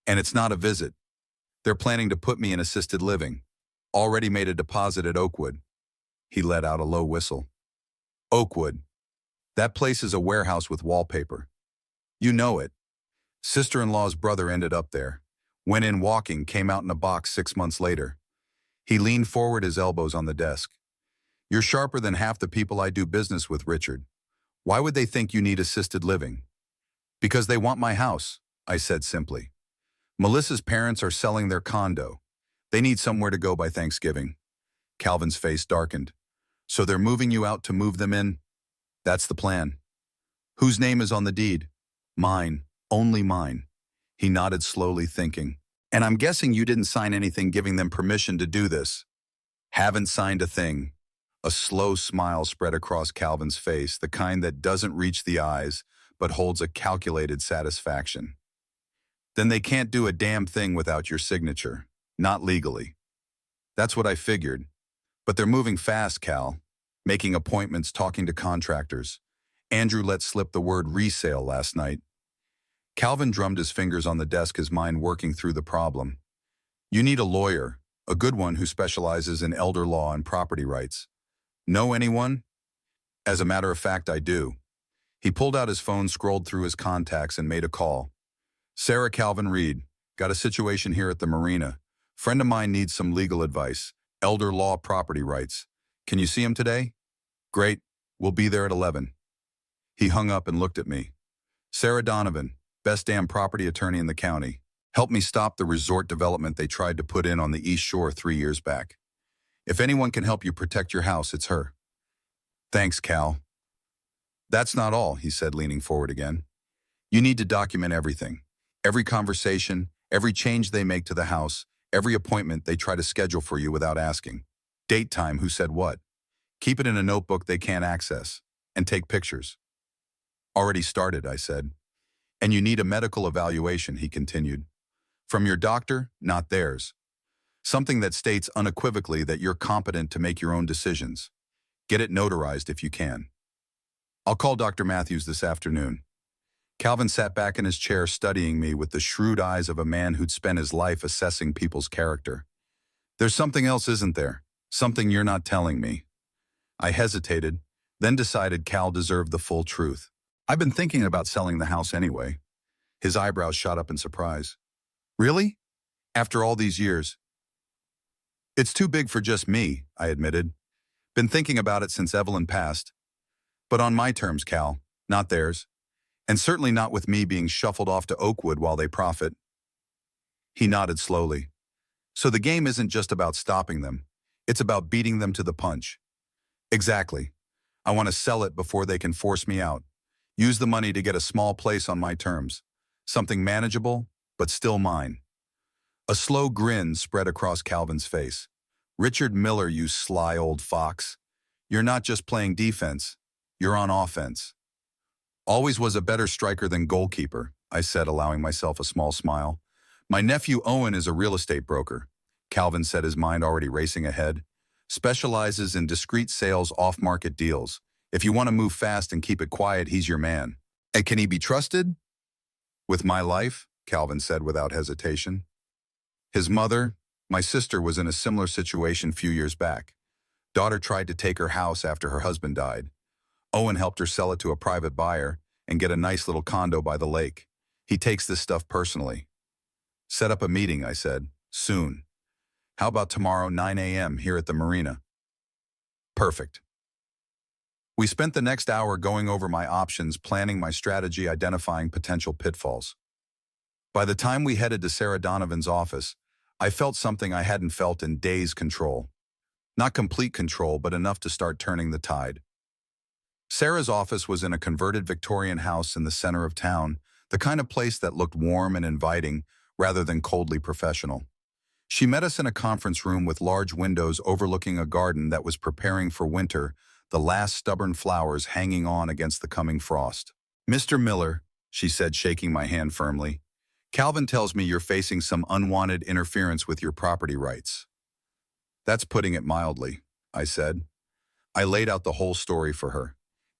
And it's not a visit. They're planning to put me in assisted living. Already made a deposit at Oakwood." He let out a low whistle. "Oakwood. That place is a warehouse with wallpaper. You know it. Sister-in-law's brother ended up there. Went in walking, came out in a box 6 months later." He leaned forward, his elbows on the desk. "You're sharper than half the people I do business with, Richard. Why would they think you need assisted living?" "Because they want my house," I said simply. "Melissa's parents are selling their condo. They need somewhere to go by Thanksgiving." Calvin's face darkened. "So they're moving you out to move them in?" "That's the plan." "Whose name is on the deed?" "Mine. Only mine." He nodded slowly, thinking. "And I'm guessing you didn't sign anything giving them permission to do this?" "Haven't signed a thing." A slow smile spread across Calvin's face, the kind that doesn't reach the eyes, but holds a calculated satisfaction. "Then they can't do a damn thing without your signature. Not legally." "That's what I figured. But they're moving fast, Cal. Making appointments, talking to contractors. Andrew let slip the word resale last night." Calvin drummed his fingers on the desk, his mind working through the problem. "You need a lawyer, a good one who specializes in elder law and property rights. Know anyone?" "As a matter of fact, I do." He pulled out his phone, scrolled through his contacts, and made a call. "Sarah, Calvin Reed. Got a situation here at the marina. Friend of mine needs some legal advice. Elder law, property rights. Can you see him today?" "Great. We'll be there at 11. He hung up and looked at me. "Sarah Donovan, best damn property attorney in the county. Helped me stop the resort development they tried to put in on the East Shore 3 years back. If anyone can help you protect your house, it's her." "Thanks, Cal." "That's not all," he said, leaning forward again. "You need to document everything. Every conversation, every change they make to the house, every appointment they try to schedule for you without asking. Date, time, who said what. Keep it in a notebook they can't access. And take pictures." "Already started," I said. "And you need a medical evaluation," he continued. "From your doctor, not theirs. Something that states unequivocally that you're competent to make your own decisions. Get it notarized if you can. I'll call Dr. Matthews this afternoon. Calvin sat back in his chair studying me with the shrewd eyes of a man who'd spent his life assessing people's character. There's something else, isn't there? Something you're not telling me. I hesitated, then decided Cal deserved the full truth. I've been thinking about selling the house anyway. His eyebrows shot up in surprise. Really? After all these years? It's too big for just me, I admitted. Been thinking about it since Evelyn passed. But on my terms, Cal, not theirs. And certainly not with me being shuffled off to Oakwood while they profit. He nodded slowly. So the game isn't just about stopping them. It's about beating them to the punch. Exactly. I want to sell it before they can force me out. Use the money to get a small place on my terms. Something manageable, but still mine. A slow grin spread across Calvin's face. Richard Miller, you sly old fox. You're not just playing defense. You're on offense. Always was a better striker than goalkeeper, I said, allowing myself a small smile. My nephew Owen is a real estate broker. Calvin said, his mind already racing ahead. Specializes in discreet sales, off-market deals. If you want to move fast and keep it quiet, he's your man. And can he be trusted? With my life, Calvin said without hesitation. His mother, my sister, was in a similar situation a few years back. Daughter tried to take her house after her husband died. Owen helped her sell it to a private buyer and get a nice little condo by the lake. He takes this stuff personally. Set up a meeting, I said. Soon. How about tomorrow 9 a.m. here at the marina? Perfect. We spent the next hour going over my options, planning my strategy, identifying potential pitfalls. By the time we headed to Sarah Donovan's office, I felt something I hadn't felt in days: control. Not complete control, but enough to start turning the tide. Sarah's office was in a converted Victorian house in the center of town, the kind of place that looked warm and inviting rather than coldly professional. She met us in a conference room with large windows overlooking a garden that was preparing for winter, the last stubborn flowers hanging on against the coming frost. Mr. Miller, she said, shaking my hand firmly, Calvin tells me you're facing some unwanted interference with your property rights. That's putting it mildly, I said. I laid out the whole story for her.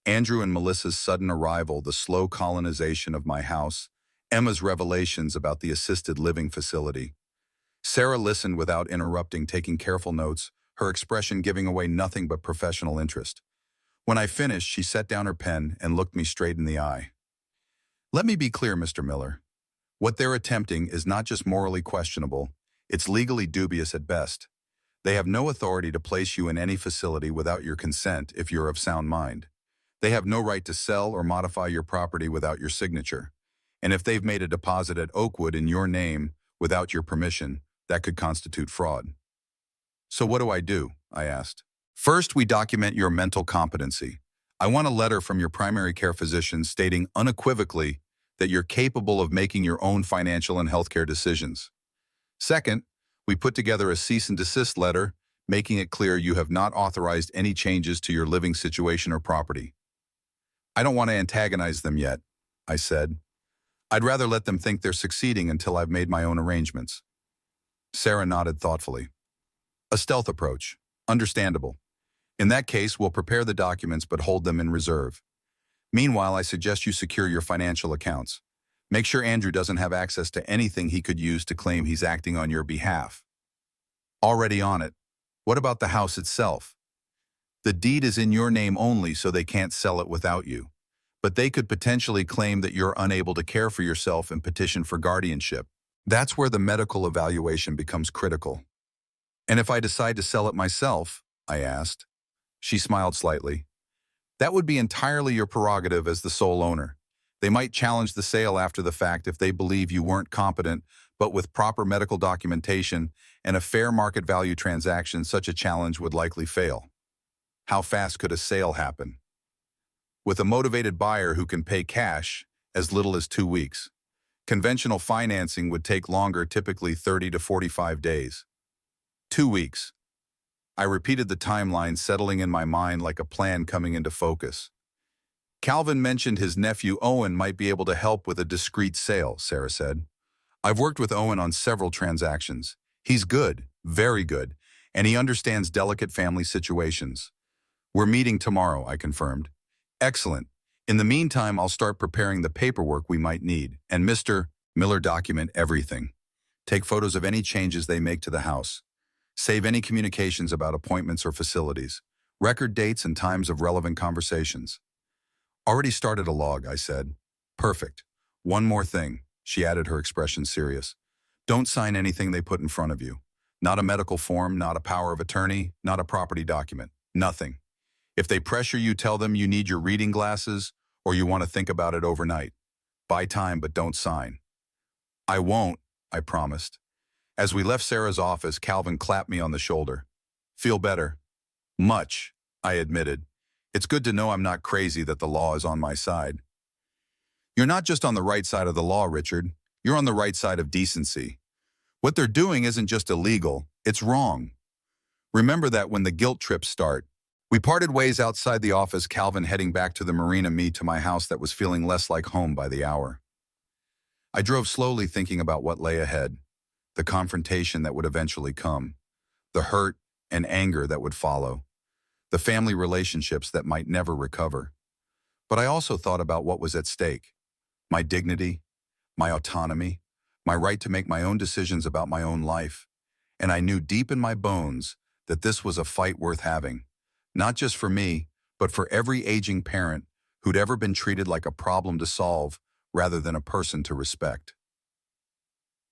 Andrew and Melissa's sudden arrival, the slow colonization of my house, Emma's revelations about the assisted living facility. Sarah listened without interrupting, taking careful notes, her expression giving away nothing but professional interest. When I finished, she set down her pen and looked me straight in the eye. Let me be clear, Mr. Miller. What they're attempting is not just morally questionable, it's legally dubious at best. They have no authority to place you in any facility without your consent if you're of sound mind. They have no right to sell or modify your property without your signature. And if they've made a deposit at Oakwood in your name without your permission, that could constitute fraud. So what do? I asked. First, we document your mental competency. I want a letter from your primary care physician stating unequivocally that you're capable of making your own financial and healthcare decisions. Second, we put together a cease and desist letter, making it clear you have not authorized any changes to your living situation or property. I don't want to antagonize them yet, I said. I'd rather let them think they're succeeding until I've made my own arrangements. Sarah nodded thoughtfully. A stealth approach. Understandable. In that case, we'll prepare the documents but hold them in reserve. Meanwhile, I suggest you secure your financial accounts. Make sure Andrew doesn't have access to anything he could use to claim he's acting on your behalf. Already on it. What about the house itself? The deed is in your name only, so they can't sell it without you. But they could potentially claim that you're unable to care for yourself and petition for guardianship. That's where the medical evaluation becomes critical. And if I decide to sell it myself, I asked. She smiled slightly. That would be entirely your prerogative as the sole owner. They might challenge the sale after the fact if they believe you weren't competent, but with proper medical documentation and a fair market value transaction, such a challenge would likely fail. How fast could a sale happen? With a motivated buyer who can pay cash, as little as 2 weeks. Conventional financing would take longer, typically 30 to 45 days. 2 weeks. I repeated the timeline, settling in my mind like a plan coming into focus. Calvin mentioned his nephew Owen might be able to help with a discreet sale, Sarah said. I've worked with Owen on several transactions. He's good, very good, and he understands delicate family situations. We're meeting tomorrow, I confirmed. Excellent. In the meantime, I'll start preparing the paperwork we might need. And Mr. Miller, document everything. Take photos of any changes they make to the house. Save any communications about appointments or facilities. Record dates and times of relevant conversations. Already started a log, I said. Perfect. One more thing, she added, her expression serious. Don't sign anything they put in front of you. Not a medical form, not a power of attorney, not a property document. Nothing. If they pressure you, tell them you need your reading glasses or you want to think about it overnight. Buy time, but don't sign. I won't, I promised. As we left Sarah's office, Calvin clapped me on the shoulder. Feel better? Much, I admitted. It's good to know I'm not crazy, that the law is on my side. You're not just on the right side of the law, Richard. You're on the right side of decency. What they're doing isn't just illegal, it's wrong. Remember that when the guilt trips start. We parted ways outside the office, Calvin heading back to the marina, me to my house that was feeling less like home by the hour. I drove slowly, thinking about what lay ahead, the confrontation that would eventually come, the hurt and anger that would follow, the family relationships that might never recover. But I also thought about what was at stake, my dignity, my autonomy, my right to make my own decisions about my own life. And I knew deep in my bones that this was a fight worth having, not just for me, but for every aging parent who'd ever been treated like a problem to solve rather than a person to respect.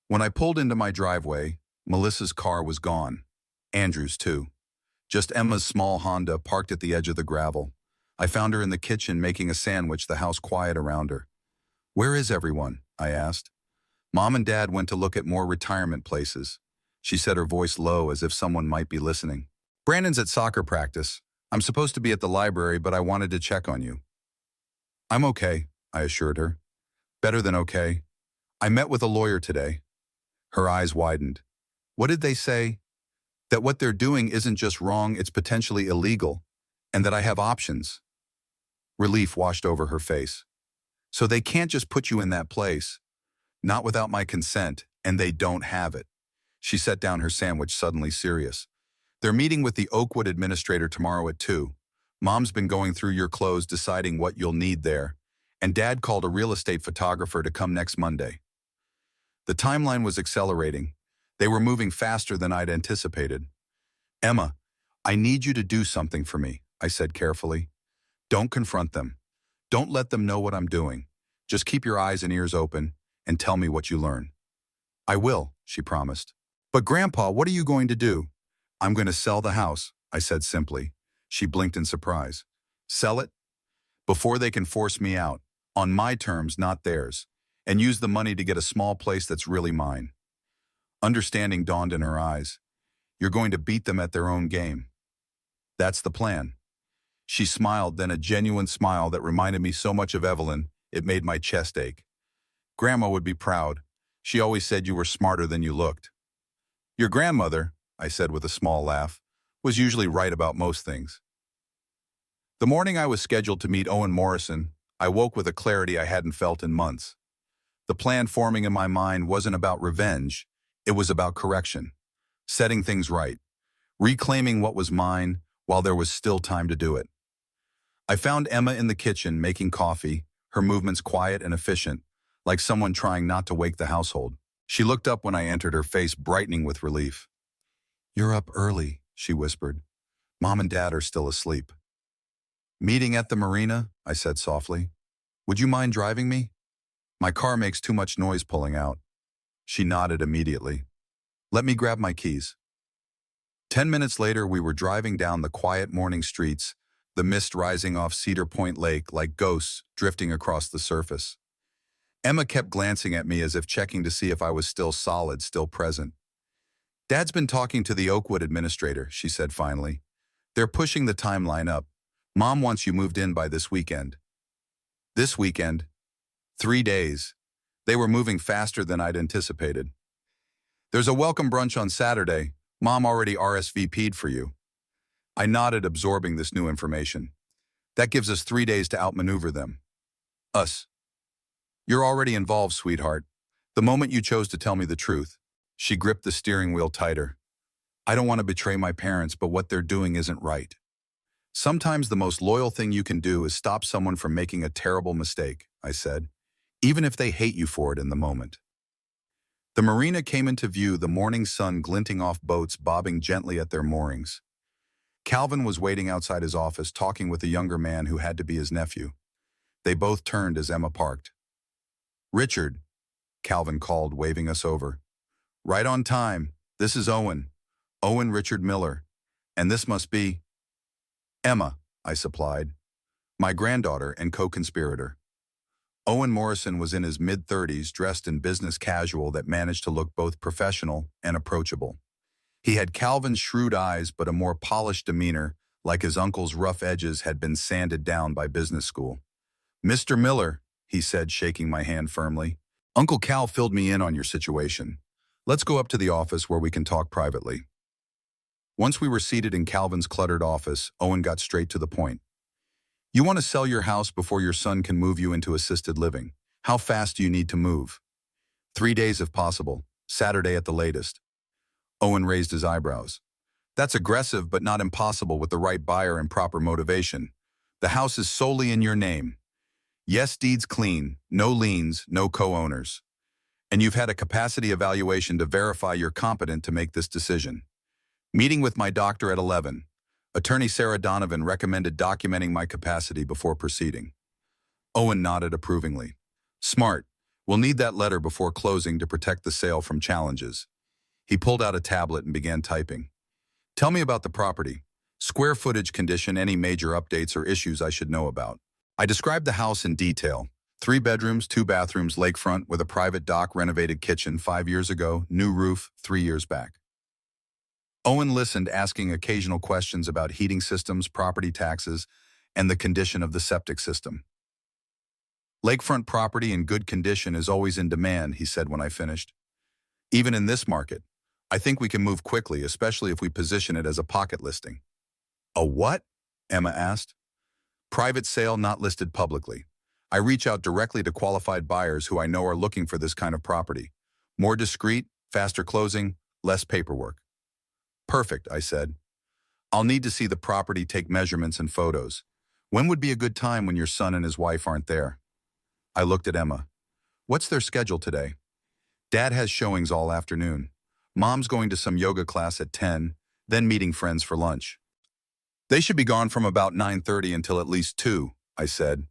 When I pulled into my driveway, Melissa's car was gone. Andrew's too. Just Emma's small Honda parked at the edge of the gravel. I found her in the kitchen making a sandwich, the house quiet around her. Where is everyone? I asked. Mom and Dad went to look at more retirement places. She said, her voice low as if someone might be listening. Brandon's at soccer practice. I'm supposed to be at the library, but I wanted to check on you. I'm okay, I assured her. Better than okay. I met with a lawyer today. Her eyes widened. What did they say? That what they're doing isn't just wrong, it's potentially illegal, and that I have options. Relief washed over her face. So they can't just put you in that place. Not without my consent, and they don't have it. She set down her sandwich, suddenly serious. They're meeting with the Oakwood administrator tomorrow at 2. Mom's been going through your clothes, deciding what you'll need there, and Dad called a real estate photographer to come next Monday. The timeline was accelerating. They were moving faster than I'd anticipated. Emma, I need you to do something for me, I said carefully. Don't confront them. Don't let them know what I'm doing. Just keep your eyes and ears open and tell me what you learn. I will, she promised. But Grandpa, what are you going to do? I'm going to sell the house, I said simply. She blinked in surprise. Sell it? Before they can force me out, on my terms, not theirs, and use the money to get a small place that's really mine. Understanding dawned in her eyes. You're going to beat them at their own game. That's the plan. She smiled, then a genuine smile that reminded me so much of Evelyn, it made my chest ache. Grandma would be proud. She always said you were smarter than you looked. Your grandmother, I said with a small laugh, was usually right about most things. The morning I was scheduled to meet Owen Morrison, I woke with a clarity I hadn't felt in months. The plan forming in my mind wasn't about revenge, it was about correction, setting things right, reclaiming what was mine while there was still time to do it. I found Emma in the kitchen making coffee, her movements quiet and efficient, like someone trying not to wake the household. She looked up when I entered, her face brightening with relief. You're up early, she whispered. Mom and Dad are still asleep. Meeting at the marina, I said softly. Would you mind driving me? My car makes too much noise pulling out. She nodded immediately. Let me grab my keys. 10 minutes later, we were driving down the quiet morning streets, the mist rising off Cedar Point Lake like ghosts drifting across the surface. Emma kept glancing at me as if checking to see if I was still solid, still present. Dad's been talking to the Oakwood administrator, she said finally. They're pushing the timeline up. Mom wants you moved in by this weekend. This weekend? 3 days. They were moving faster than I'd anticipated. There's a welcome brunch on Saturday. Mom already RSVP'd for you. I nodded, absorbing this new information. That gives us 3 days to outmaneuver them. Us. You're already involved, sweetheart. The moment you chose to tell me the truth. She gripped the steering wheel tighter. I don't want to betray my parents, but what they're doing isn't right. Sometimes the most loyal thing you can do is stop someone from making a terrible mistake, I said, even if they hate you for it in the moment. The marina came into view, the morning sun glinting off boats bobbing gently at their moorings. Calvin was waiting outside his office talking with a younger man who had to be his nephew. They both turned as Emma parked. "Richard," Calvin called, waving us over. "Right on time. This is Owen. Owen Richard Miller. And this must be—" "Emma," I supplied. "My granddaughter and co-conspirator." Owen Morrison was in his mid-30s, dressed in business casual that managed to look both professional and approachable. He had Calvin's shrewd eyes but a more polished demeanor, like his uncle's rough edges had been sanded down by business school. "Mr. Miller," he said, shaking my hand firmly, "Uncle Cal filled me in on your situation. Let's go up to the office where we can talk privately." Once we were seated in Calvin's cluttered office, Owen got straight to the point. "You want to sell your house before your son can move you into assisted living. How fast do you need to move?" 3 days if possible, Saturday at the latest." Owen raised his eyebrows. "That's aggressive but not impossible with the right buyer and proper motivation. The house is solely in your name. Yes, deeds clean, no liens, no co-owners. And you've had a capacity evaluation to verify you're competent to make this decision. Meeting with my doctor at 11. Attorney Sarah Donovan recommended documenting my capacity before proceeding." Owen nodded approvingly. "Smart. We'll need that letter before closing to protect the sale from challenges." He pulled out a tablet and began typing. "Tell me about the property. Square footage, condition, any major updates or issues I should know about." I described the house in detail. 3 bedrooms, 2 bathrooms, lakefront with a private dock, renovated kitchen 5 years ago, new roof 3 years back. Owen listened, asking occasional questions about heating systems, property taxes, and the condition of the septic system. "Lakefront property in good condition is always in demand," he said when I finished. "Even in this market. I think we can move quickly, especially if we position it as a pocket listing." "A what?" Emma asked. "Private sale, not listed publicly. I reach out directly to qualified buyers who I know are looking for this kind of property. More discreet, faster closing, less paperwork." "Perfect," I said. "I'll need to see the property, take measurements and photos. When would be a good time when your son and his wife aren't there?" I looked at Emma. "What's their schedule today?" "Dad has showings all afternoon. Mom's going to some yoga class at 10, then meeting friends for lunch. They should be gone from about 9:30 until at least 2, I said.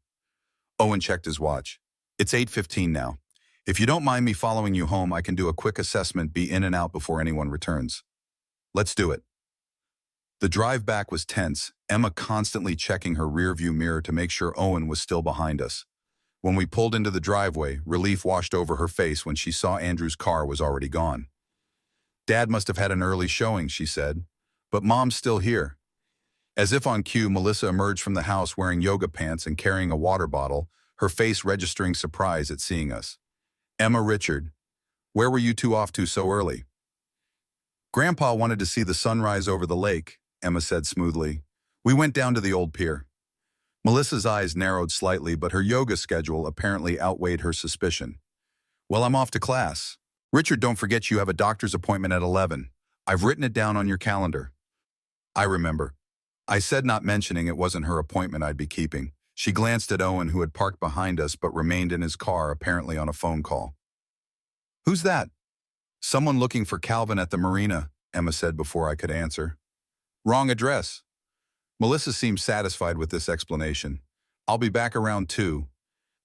Owen checked his watch. "It's 8:15 now. If you don't mind me following you home, I can do a quick assessment, be in and out before anyone returns." "Let's do it." The drive back was tense, Emma constantly checking her rearview mirror to make sure Owen was still behind us. When we pulled into the driveway, relief washed over her face when she saw Andrew's car was already gone. "Dad must have had an early showing," she said. "But Mom's still here." As if on cue, Melissa emerged from the house wearing yoga pants and carrying a water bottle, her face registering surprise at seeing us. "Emma, Richard, where were you two off to so early?" "Grandpa wanted to see the sunrise over the lake," Emma said smoothly. "We went down to the old pier." Melissa's eyes narrowed slightly, but her yoga schedule apparently outweighed her suspicion. "Well, I'm off to class. Richard, don't forget you have a doctor's appointment at 11. I've written it down on your calendar." "I remember." I said, not mentioning it wasn't her appointment I'd be keeping. She glanced at Owen, who had parked behind us but remained in his car, apparently on a phone call. "Who's that?" "Someone looking for Calvin at the marina," Emma said before I could answer. "Wrong address." Melissa seemed satisfied with this explanation. "I'll be back around 2.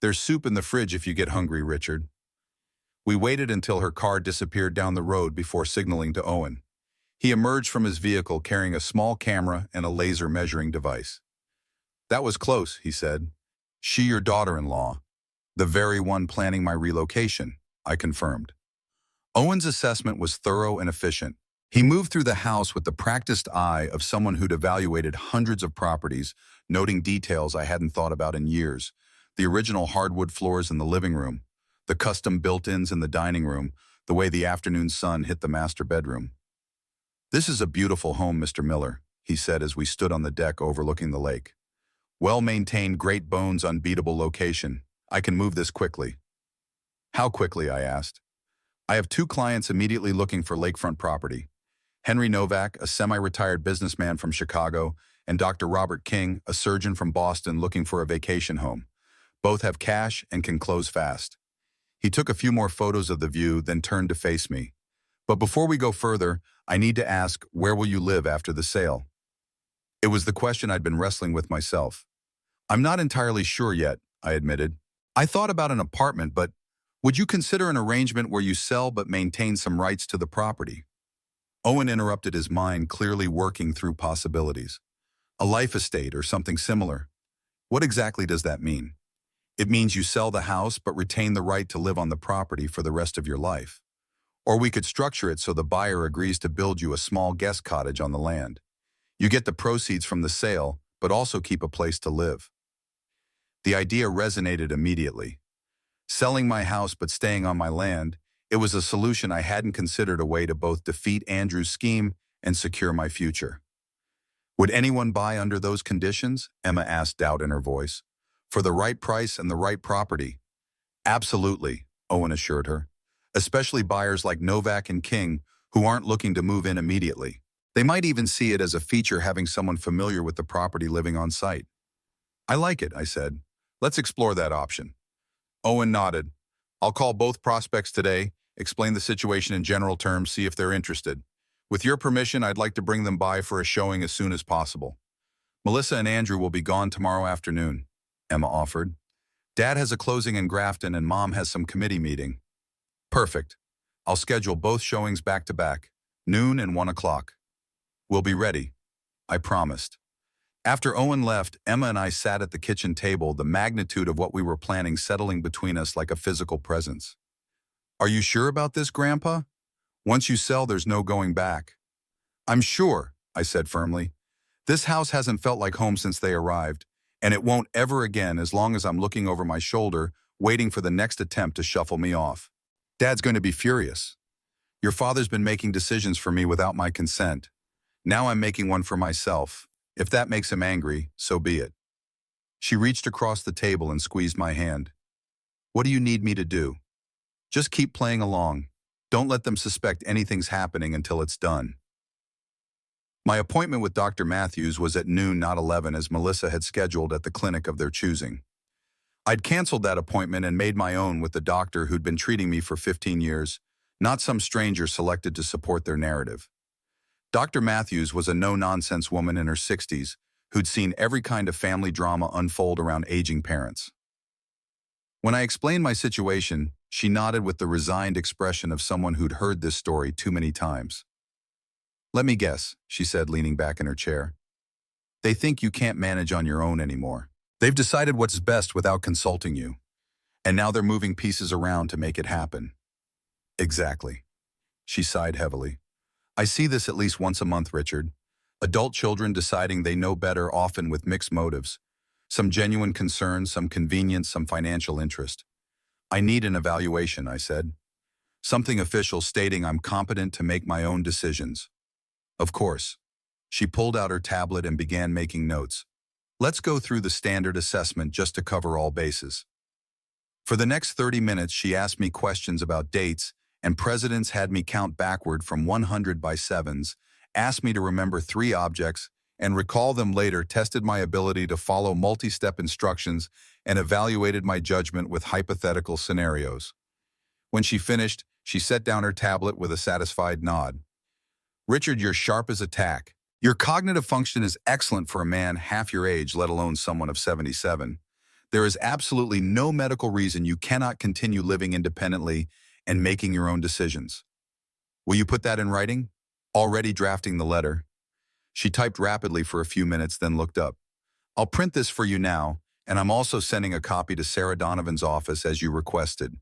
There's soup in the fridge if you get hungry, Richard." We waited until her car disappeared down the road before signaling to Owen. He emerged from his vehicle carrying a small camera and a laser measuring device. "That was close," he said. "She your daughter-in-law?" "The very one planning my relocation," I confirmed. Owen's assessment was thorough and efficient. He moved through the house with the practiced eye of someone who'd evaluated hundreds of properties, noting details I hadn't thought about in years. The original hardwood floors in the living room, the custom built-ins in the dining room, the way the afternoon sun hit the master bedroom. "This is a beautiful home, Mr. Miller," he said as we stood on the deck overlooking the lake. "Well-maintained, great bones, unbeatable location. I can move this quickly." "How quickly?" I asked. "I have 2 clients immediately looking for lakefront property. Henry Novak, a semi-retired businessman from Chicago, and Dr. Robert King, a surgeon from Boston looking for a vacation home. Both have cash and can close fast. He took a few more photos of the view, then turned to face me. But before we go further, I need to ask, where will you live after the sale? It was the question I'd been wrestling with myself. I'm not entirely sure yet, I admitted. I thought about an apartment, but would you consider an arrangement where you sell but maintain some rights to the property? Owen interrupted, his mind clearly working through possibilities. A life estate or something similar. What exactly does that mean? It means you sell the house but retain the right to live on the property for the rest of your life. Or we could structure it so the buyer agrees to build you a small guest cottage on the land. You get the proceeds from the sale, but also keep a place to live. The idea resonated immediately. Selling my house but staying on my land, it was a solution I hadn't considered, a way to both defeat Andrew's scheme and secure my future. Would anyone buy under those conditions? Emma asked, doubt in her voice. For the right price and the right property? Absolutely, Owen assured her. Especially buyers like Novak and King, who aren't looking to move in immediately. They might even see it as a feature, having someone familiar with the property living on site. I like it, I said. Let's explore that option. Owen nodded. I'll call both prospects today, explain the situation in general terms, see if they're interested. With your permission, I'd like to bring them by for a showing as soon as possible. Melissa and Andrew will be gone tomorrow afternoon, Emma offered. Dad has a closing in Grafton and Mom has some committee meeting. Perfect. I'll schedule both showings back to back, noon and 1 o'clock. We'll be ready, I promised. After Owen left, Emma and I sat at the kitchen table, the magnitude of what we were planning settling between us like a physical presence. Are you sure about this, Grandpa? Once you sell, there's no going back. I'm sure, I said firmly. This house hasn't felt like home since they arrived, and it won't ever again as long as I'm looking over my shoulder, waiting for the next attempt to shuffle me off. Dad's going to be furious. Your father's been making decisions for me without my consent. Now I'm making one for myself. If that makes him angry, so be it. She reached across the table and squeezed my hand. What do you need me to do? Just keep playing along. Don't let them suspect anything's happening until it's done. My appointment with Dr. Matthews was at noon, not 11, as Melissa had scheduled at the clinic of their choosing. I'd canceled that appointment and made my own with the doctor who'd been treating me for 15 years, not some stranger selected to support their narrative. Dr. Matthews was a no-nonsense woman in her 60s who'd seen every kind of family drama unfold around aging parents. When I explained my situation, she nodded with the resigned expression of someone who'd heard this story too many times. Let me guess, she said, leaning back in her chair. They think you can't manage on your own anymore. They've decided what's best without consulting you, and now they're moving pieces around to make it happen. Exactly. She sighed heavily. I see this at least once a month, Richard. Adult children deciding they know better, often with mixed motives. Some genuine concern, some convenience, some financial interest. I need an evaluation, I said. Something official stating I'm competent to make my own decisions. Of course. She pulled out her tablet and began making notes. Let's go through the standard assessment just to cover all bases. For the next 30 minutes, she asked me questions about dates, and presidents had me count backward from 100 by sevens, asked me to remember 3 objects, and recall them later, tested my ability to follow multi-step instructions, and evaluated my judgment with hypothetical scenarios. When she finished, she set down her tablet with a satisfied nod. Richard, you're sharp as a tack. Your cognitive function is excellent for a man half your age, let alone someone of 77. There is absolutely no medical reason you cannot continue living independently and making your own decisions. Will you put that in writing? Already drafting the letter. She typed rapidly for a few minutes, then looked up. I'll print this for you now, and I'm also sending a copy to Sarah Donovan's office as you requested.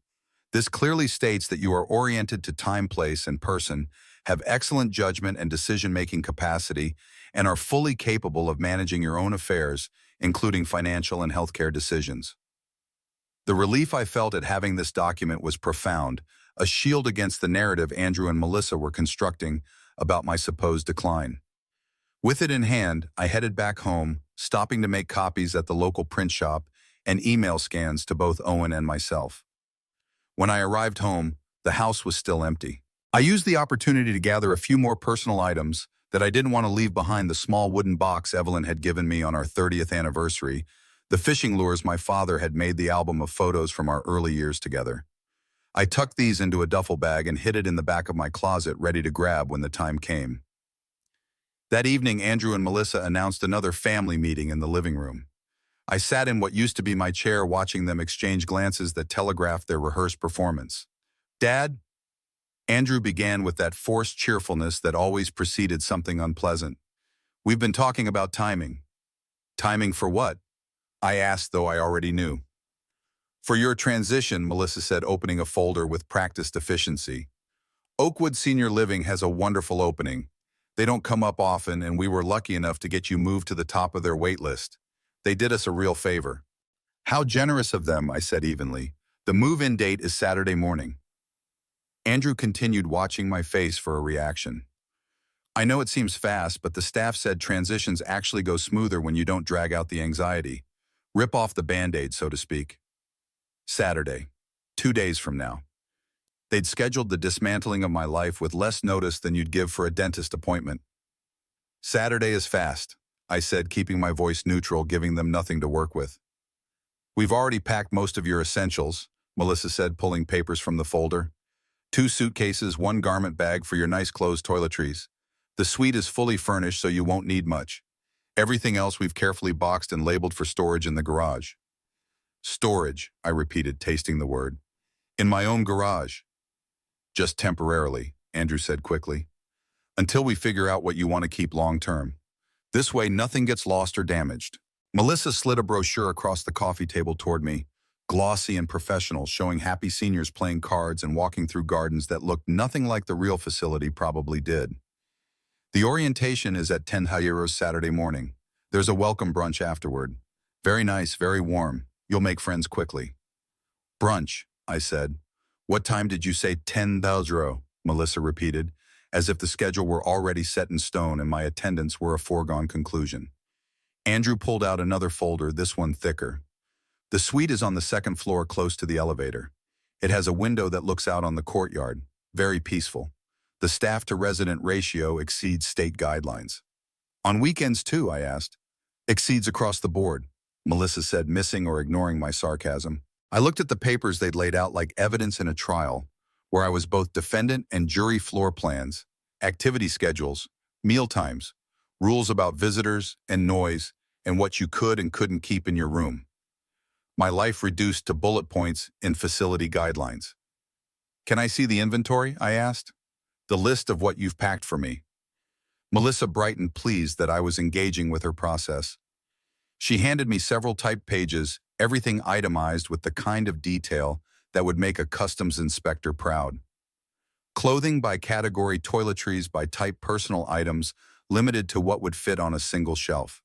This clearly states that you are oriented to time, place, and person, have excellent judgment and decision-making capacity, and are fully capable of managing your own affairs, including financial and healthcare decisions. The relief I felt at having this document was profound, a shield against the narrative Andrew and Melissa were constructing about my supposed decline. With it in hand, I headed back home, stopping to make copies at the local print shop and email scans to both Owen and myself. When I arrived home, the house was still empty. I used the opportunity to gather a few more personal items that I didn't want to leave behind the small wooden box Evelyn had given me on our 30th anniversary, the fishing lures my father had made, the album of photos from our early years together. I tucked these into a duffel bag and hid it in the back of my closet, ready to grab when the time came. That evening, Andrew and Melissa announced another family meeting in the living room. I sat in what used to be my chair, watching them exchange glances that telegraphed their rehearsed performance. "Dad," Andrew began with that forced cheerfulness that always preceded something unpleasant, "we've been talking about timing." "Timing for what?" I asked, though I already knew. "For your transition," Melissa said, opening a folder with practiced efficiency. "Oakwood Senior Living has a wonderful opening. They don't come up often, and we were lucky enough to get you moved to the top of their wait list. They did us a real favor." "How generous of them," I said evenly. "The move-in date is Saturday morning." Andrew continued, watching my face for a reaction. "I know it seems fast, but the staff said transitions actually go smoother when you don't drag out the anxiety. Rip off the Band-Aid, so to speak." Saturday, 2 days from now. They'd scheduled the dismantling of my life with less notice than you'd give for a dentist appointment. "Saturday is fast," I said, keeping my voice neutral, giving them nothing to work with. "We've already packed most of your essentials," Melissa said, pulling papers from the folder. "2 suitcases, 1 garment bag for your nice clothes, toiletries. The suite is fully furnished, so you won't need much. Everything else we've carefully boxed and labeled for storage in the garage." "Storage," I repeated, tasting the word. "In my own garage." "Just temporarily," Andrew said quickly. "Until we figure out what you want to keep long-term. This way nothing gets lost or damaged." Melissa slid a brochure across the coffee table toward me, glossy and professional, showing happy seniors playing cards and walking through gardens that looked nothing like the real facility probably did. "The orientation is at 10 euros Saturday morning. There's a welcome brunch afterward. Very nice, very warm. You'll make friends quickly." "Brunch," I said. "What time did you say 10 euro?" Melissa repeated, as if the schedule were already set in stone and my attendance were a foregone conclusion. Andrew pulled out another folder, this one thicker. "The suite is on the 2nd floor, close to the elevator. It has a window that looks out on the courtyard. Very peaceful. The staff-to-resident ratio exceeds state guidelines." "On weekends too?" I asked. "Exceeds across the board," Melissa said, missing or ignoring my sarcasm. I looked at the papers they'd laid out like evidence in a trial, where I was both defendant and jury. Floor plans, activity schedules, meal times, rules about visitors and noise, and what you could and couldn't keep in your room. My life reduced to bullet points in facility guidelines. "Can I see the inventory?" I asked. "The list of what you've packed for me." Melissa brightened, pleased that I was engaging with her process. She handed me several typed pages, everything itemized with the kind of detail that would make a customs inspector proud. Clothing by category, toiletries by type, personal items limited to what would fit on a single shelf.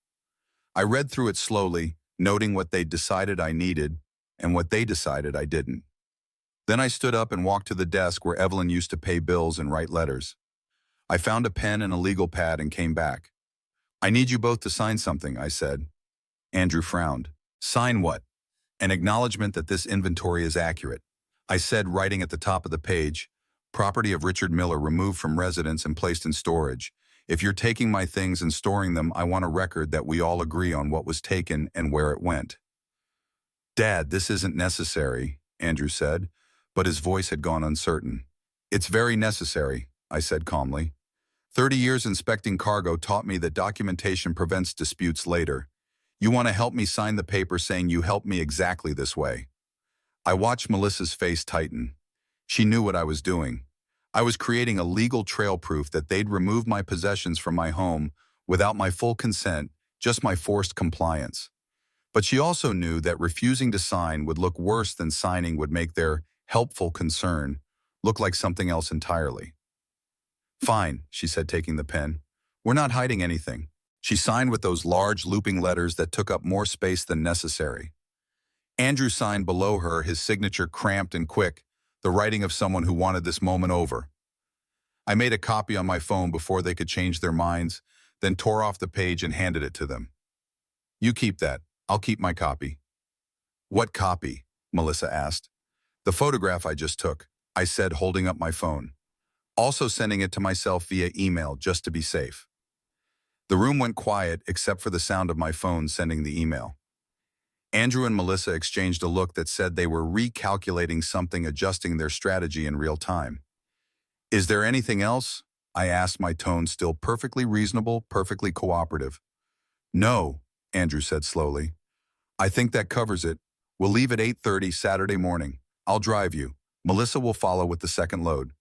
I read through it slowly, noting what they decided I needed and what they decided I didn't. Then I stood up and walked to the desk where Evelyn used to pay bills and write letters. I found a pen and a legal pad and came back. "I need you both to sign something," I said. Andrew frowned. "Sign what?" "An acknowledgement that this inventory is accurate," I said, writing at the top of the page. "Property of Richard Miller, removed from residence and placed in storage. If you're taking my things and storing them, I want a record that we all agree on what was taken and where it went." "Dad, this isn't necessary," Andrew said, but his voice had gone uncertain. "It's very necessary," I said calmly. 30 years inspecting cargo taught me that documentation prevents disputes later. You want to help me sign the paper saying you helped me exactly this way." I watched Melissa's face tighten. She knew what I was doing. I was creating a legal trail, proof that they'd removed my possessions from my home without my full consent, just my forced compliance. But she also knew that refusing to sign would look worse than signing would make their helpful concern look like something else entirely. "Fine," she said, taking the pen. "We're not hiding anything." She signed with those large looping letters that took up more space than necessary. Andrew signed below her, his signature cramped and quick, the writing of someone who wanted this moment over. I made a copy on my phone before they could change their minds, then tore off the page and handed it to them. "You keep that. I'll keep my copy." "What copy?" Melissa asked. "The photograph I just took," I said, holding up my phone. "Also sending it to myself via email just to be safe." The room went quiet except for the sound of my phone sending the email. Andrew and Melissa exchanged a look that said they were recalculating something, adjusting their strategy in real time. "Is there anything else?" I asked, my tone still perfectly reasonable, perfectly cooperative. "No," Andrew said slowly. "I think that covers it. We'll leave at 8:30 Saturday morning. I'll drive you. Melissa will follow with the second load."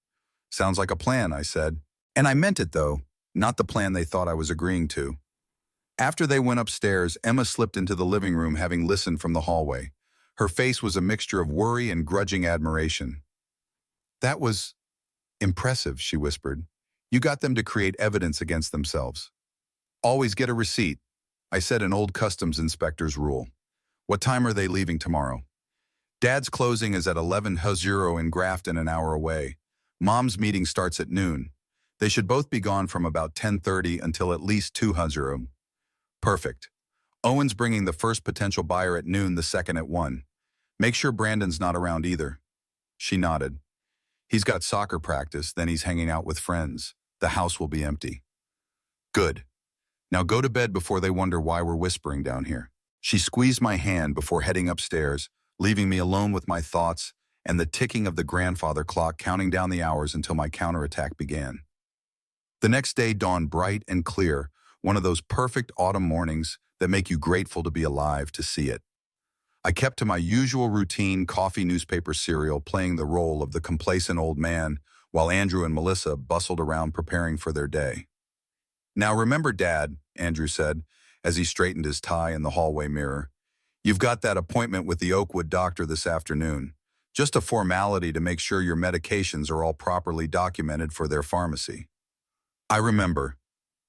"Sounds like a plan," I said. And I meant it, though, not the plan they thought I was agreeing to. After they went upstairs, Emma slipped into the living room, having listened from the hallway. Her face was a mixture of worry and grudging admiration. "That was impressive," she whispered. "You got them to create evidence against themselves." "Always get a receipt," I said, an old customs inspector's rule. "What time are they leaving tomorrow?" "Dad's closing is at 11:00 in Grafton, an hour away. Mom's meeting starts at noon. They should both be gone from about 10:30 until at least 2:00. "Perfect. Owen's bringing the first potential buyer at noon, the second at 1. Make sure Brandon's not around either." She nodded. "He's got soccer practice, then he's hanging out with friends. The house will be empty." "Good. Now go to bed before they wonder why we're whispering down here." She squeezed my hand before heading upstairs, leaving me alone with my thoughts and the ticking of the grandfather clock, counting down the hours until my counterattack began. The next day dawned bright and clear, one of those perfect autumn mornings that make you grateful to be alive to see it. I kept to my usual routine: coffee, newspaper, cereal, playing the role of the complacent old man, while Andrew and Melissa bustled around preparing for their day. "Now remember, Dad," Andrew said, as he straightened his tie in the hallway mirror, "you've got that appointment with the Oakwood doctor this afternoon. Just a formality to make sure your medications are all properly documented for their pharmacy." "I remember,"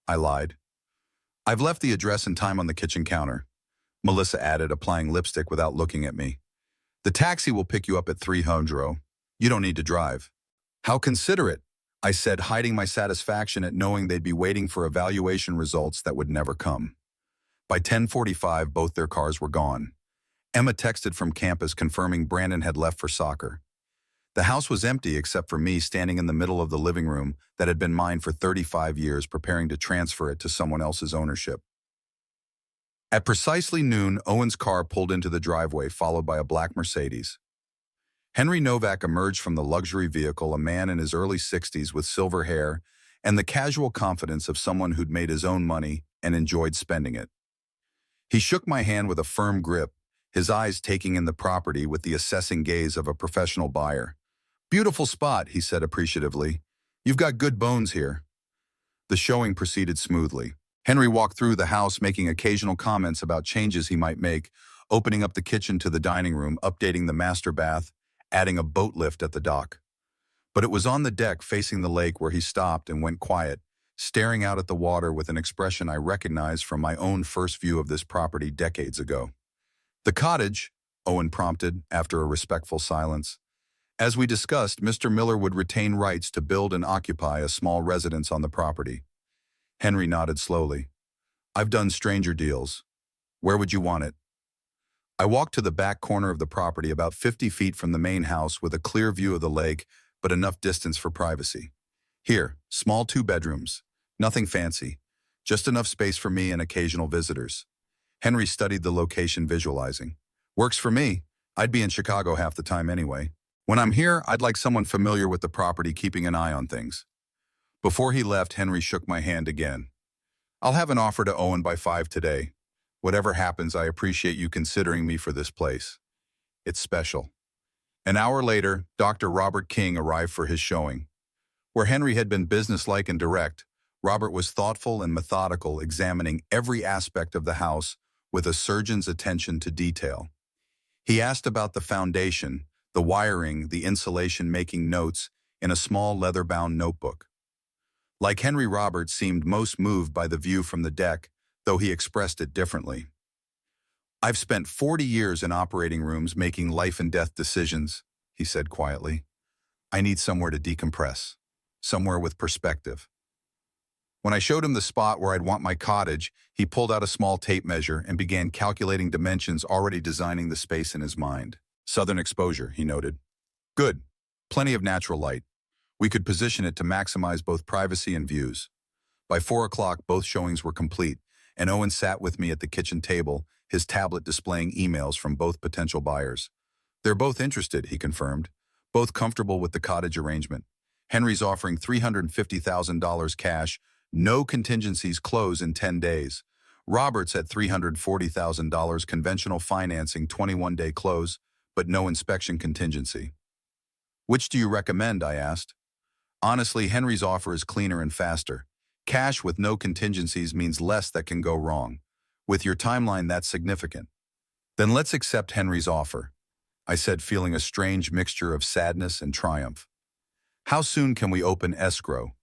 I lied. "I've left the address and time on the kitchen counter," Melissa added, applying lipstick without looking at me. "The taxi will pick you up at 3:00. You don't need to drive." "How considerate," I said, hiding my satisfaction at knowing they'd be waiting for evaluation results that would never come. By 10:45, both their cars were gone. Emma texted from campus confirming Brandon had left for soccer. The house was empty except for me, standing in the middle of the living room that had been mine for 35 years, preparing to transfer it to someone else's ownership. At precisely noon, Owen's car pulled into the driveway, followed by a black Mercedes. Henry Novak emerged from the luxury vehicle, a man in his early 60s with silver hair and the casual confidence of someone who'd made his own money and enjoyed spending it. He shook my hand with a firm grip, his eyes taking in the property with the assessing gaze of a professional buyer. "Beautiful spot," he said appreciatively. "You've got good bones here." The showing proceeded smoothly. Henry walked through the house, making occasional comments about changes he might make, opening up the kitchen to the dining room, updating the master bath, adding a boat lift at the dock. But it was on the deck facing the lake where he stopped and went quiet, staring out at the water with an expression I recognized from my own first view of this property decades ago. "The cottage," Owen prompted after a respectful silence. "As we discussed, Mr. Miller would retain rights to build and occupy a small residence on the property." Henry nodded slowly. "I've done stranger deals. Where would you want it?" I walked to the back corner of the property, about 50 feet from the main house, with a clear view of the lake, but enough distance for privacy. "Here, small 2 bedrooms. Nothing fancy. Just enough space for me and occasional visitors." Henry studied the location, visualizing. "Works for me. I'd be in Chicago half the time anyway. When I'm here, I'd like someone familiar with the property, keeping an eye on things." Before he left, Henry shook my hand again. "I'll have an offer to Owen by 5 today. Whatever happens, I appreciate you considering me for this place. It's special." An hour later, Dr. Robert King arrived for his showing. Where Henry had been businesslike and direct, Robert was thoughtful and methodical, examining every aspect of the house with a surgeon's attention to detail. He asked about the foundation, the wiring, the insulation, making notes in a small leather-bound notebook. Like Henry, Robert seemed most moved by the view from the deck, though he expressed it differently. "I've spent 40 years in operating rooms making life-and-death decisions," he said quietly. "I need somewhere to decompress, somewhere with perspective." When I showed him the spot where I'd want my cottage, he pulled out a small tape measure and began calculating dimensions, already designing the space in his mind. "Southern exposure," he noted. "Good. Plenty of natural light. We could position it to maximize both privacy and views. By 4 o'clock, both showings were complete, and Owen sat with me at the kitchen table, his tablet displaying emails from both potential buyers. They're both interested, he confirmed, both comfortable with the cottage arrangement. Henry's offering $350,000 cash, no contingencies, close in 10 days. Robert's at $340,000 conventional financing, 21-day close, but no inspection contingency. Which do you recommend, I asked. Honestly, Henry's offer is cleaner and faster. Cash with no contingencies means less that can go wrong. With your timeline, that's significant. Then let's accept Henry's offer, I said, feeling a strange mixture of sadness and triumph. How soon can we open escrow?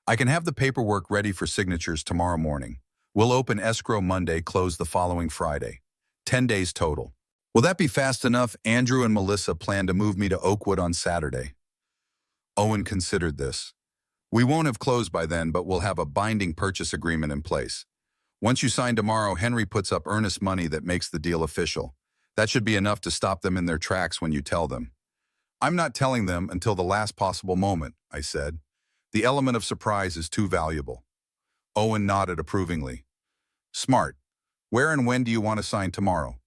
I can have the paperwork ready for signatures tomorrow morning. We'll open escrow Monday, close the following Friday. 10 days total. Will that be fast enough? Andrew and Melissa plan to move me to Oakwood on Saturday. Owen considered this. We won't have closed by then, but we'll have a binding purchase agreement in place. Once you sign tomorrow, Henry puts up earnest money that makes the deal official. That should be enough to stop them in their tracks when you tell them. I'm not telling them until the last possible moment, I said. The element of surprise is too valuable. Owen nodded approvingly. Smart. Where and when do you want to sign tomorrow?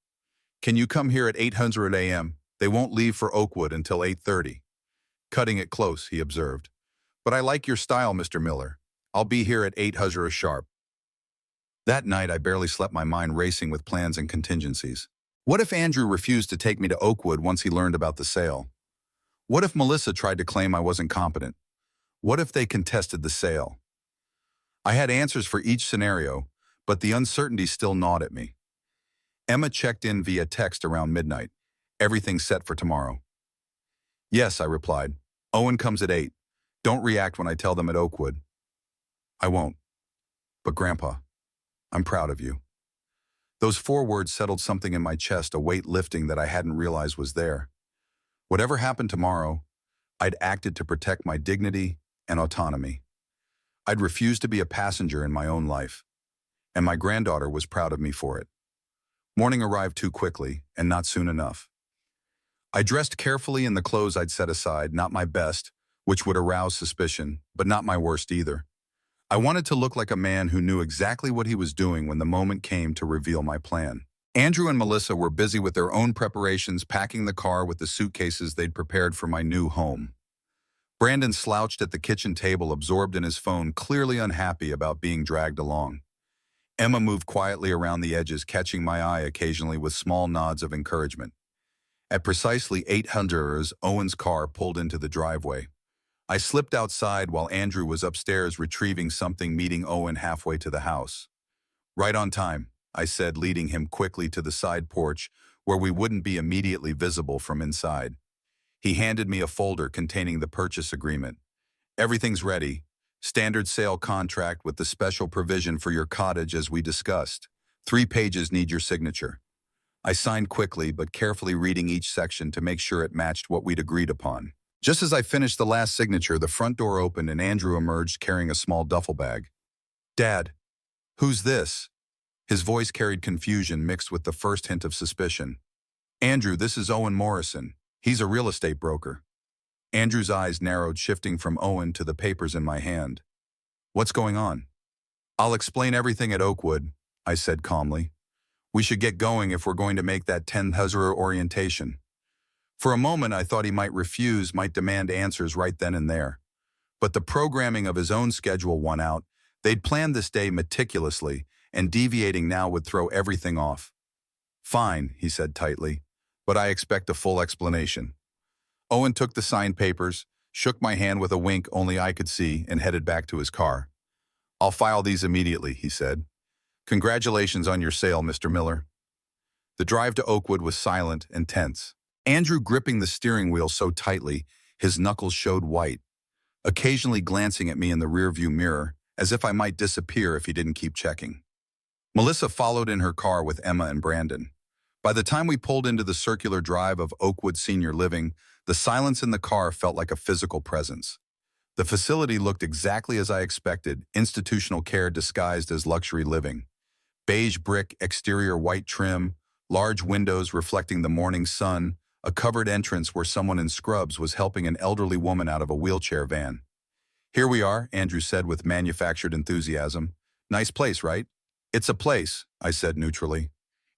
Can you come here at 8:00 a.m.? They won't leave for Oakwood until 8:30. Cutting it close, he observed. But I like your style, Mr. Miller. I'll be here at 8:00 sharp. That night, I barely slept, my mind racing with plans and contingencies. What if Andrew refused to take me to Oakwood once he learned about the sale? What if Melissa tried to claim I wasn't competent? What if they contested the sale? I had answers for each scenario, but the uncertainty still gnawed at me. Emma checked in via text around midnight. Everything set for tomorrow. Yes, I replied. Owen comes at 8. Don't react when I tell them at Oakwood. I won't. But Grandpa, I'm proud of you. Those 4 words settled something in my chest, a weight lifting that I hadn't realized was there. Whatever happened tomorrow, I'd acted to protect my dignity and autonomy. I'd refused to be a passenger in my own life, and my granddaughter was proud of me for it. Morning arrived too quickly, and not soon enough. I dressed carefully in the clothes I'd set aside, not my best, which would arouse suspicion, but not my worst either. I wanted to look like a man who knew exactly what he was doing when the moment came to reveal my plan. Andrew and Melissa were busy with their own preparations, packing the car with the suitcases they'd prepared for my new home. Brandon slouched at the kitchen table, absorbed in his phone, clearly unhappy about being dragged along. Emma moved quietly around the edges, catching my eye occasionally with small nods of encouragement. At precisely 8:00, Owen's car pulled into the driveway. I slipped outside while Andrew was upstairs retrieving something, meeting Owen halfway to the house. Right on time, I said, leading him quickly to the side porch where we wouldn't be immediately visible from inside. He handed me a folder containing the purchase agreement. Everything's ready. Standard sale contract with the special provision for your cottage as we discussed. 3 pages need your signature. I signed quickly, but carefully reading each section to make sure it matched what we'd agreed upon. Just as I finished the last signature, the front door opened and Andrew emerged carrying a small duffel bag. Dad, who's this? His voice carried confusion mixed with the first hint of suspicion. Andrew, this is Owen Morrison. He's a real estate broker. Andrew's eyes narrowed, shifting from Owen to the papers in my hand. What's going on? I'll explain everything at Oakwood, I said calmly. We should get going if we're going to make that 10:00 orientation. For a moment, I thought he might refuse, might demand answers right then and there. But the programming of his own schedule won out. They'd planned this day meticulously, and deviating now would throw everything off. Fine, he said tightly, but I expect a full explanation. Owen took the signed papers, shook my hand with a wink only I could see, and headed back to his car. I'll file these immediately, he said. Congratulations on your sale, Mr. Miller. The drive to Oakwood was silent and tense. Andrew gripping the steering wheel so tightly, his knuckles showed white, occasionally glancing at me in the rearview mirror, as if I might disappear if he didn't keep checking. Melissa followed in her car with Emma and Brandon. By the time we pulled into the circular drive of Oakwood Senior Living, the silence in the car felt like a physical presence. The facility looked exactly as I expected, institutional care disguised as luxury living. Beige brick, exterior white trim, large windows reflecting the morning sun, a covered entrance where someone in scrubs was helping an elderly woman out of a wheelchair van. Here we are, Andrew said with manufactured enthusiasm. Nice place, right? It's a place, I said neutrally.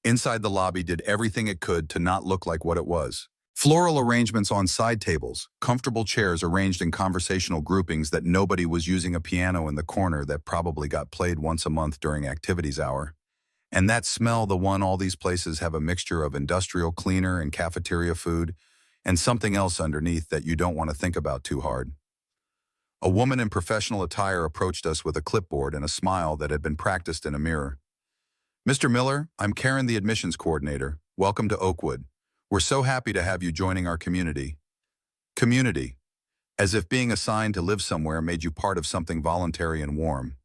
Inside the lobby did everything it could to not look like what it was. Floral arrangements on side tables, comfortable chairs arranged in conversational groupings that nobody was using a piano in the corner that probably got played once a month during activities hour. And that smell, the one all these places have a mixture of industrial cleaner and cafeteria food, and something else underneath that you don't want to think about too hard. A woman in professional attire approached us with a clipboard and a smile that had been practiced in a mirror. Mr. Miller, I'm Karen, the admissions coordinator. Welcome to Oakwood. We're so happy to have you joining our community. Community. As if being assigned to live somewhere made you part of something voluntary and warm.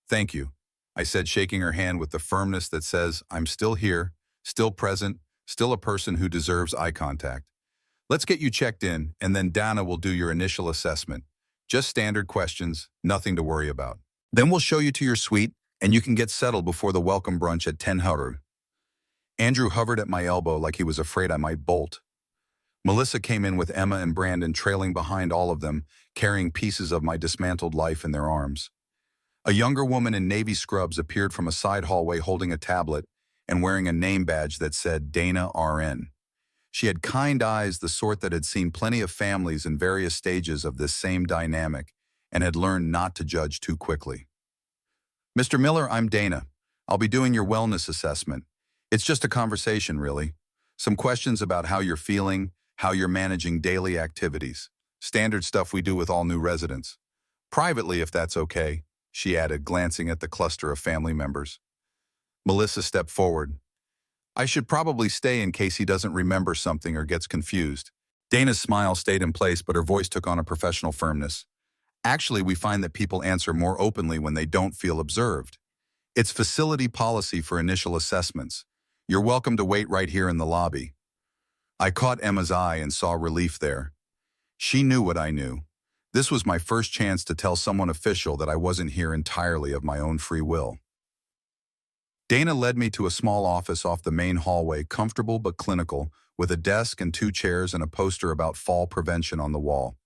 Thank you, I said, shaking her hand with the firmness that says, I'm still here, still present, still a person who deserves eye contact. Let's get you checked in, and then Dana will do your initial assessment. Just standard questions, nothing to worry about. Then we'll show you to your suite, and you can get settled before the welcome brunch at 10 Haru. Andrew hovered at my elbow like he was afraid I might bolt. Melissa came in with Emma and Brandon trailing behind all of them, carrying pieces of my dismantled life in their arms. A younger woman in navy scrubs appeared from a side hallway holding a tablet and wearing a name badge that said Dana RN. She had kind eyes, the sort that had seen plenty of families in various stages of this same dynamic and had learned not to judge too quickly. Mr. Miller, I'm Dana. I'll be doing your wellness assessment. It's just a conversation, really. Some questions about how you're feeling, how you're managing daily activities. Standard stuff we do with all new residents. Privately, if that's okay, she added, glancing at the cluster of family members. Melissa stepped forward. I should probably stay in case he doesn't remember something or gets confused. Dana's smile stayed in place, but her voice took on a professional firmness. Actually, we find that people answer more openly when they don't feel observed. It's facility policy for initial assessments. You're welcome to wait right here in the lobby. I caught Emma's eye and saw relief there. She knew what I knew. This was my first chance to tell someone official that I wasn't here entirely of my own free will. Dana led me to a small office off the main hallway, comfortable but clinical, with a desk and 2 chairs and a poster about fall prevention on the wall.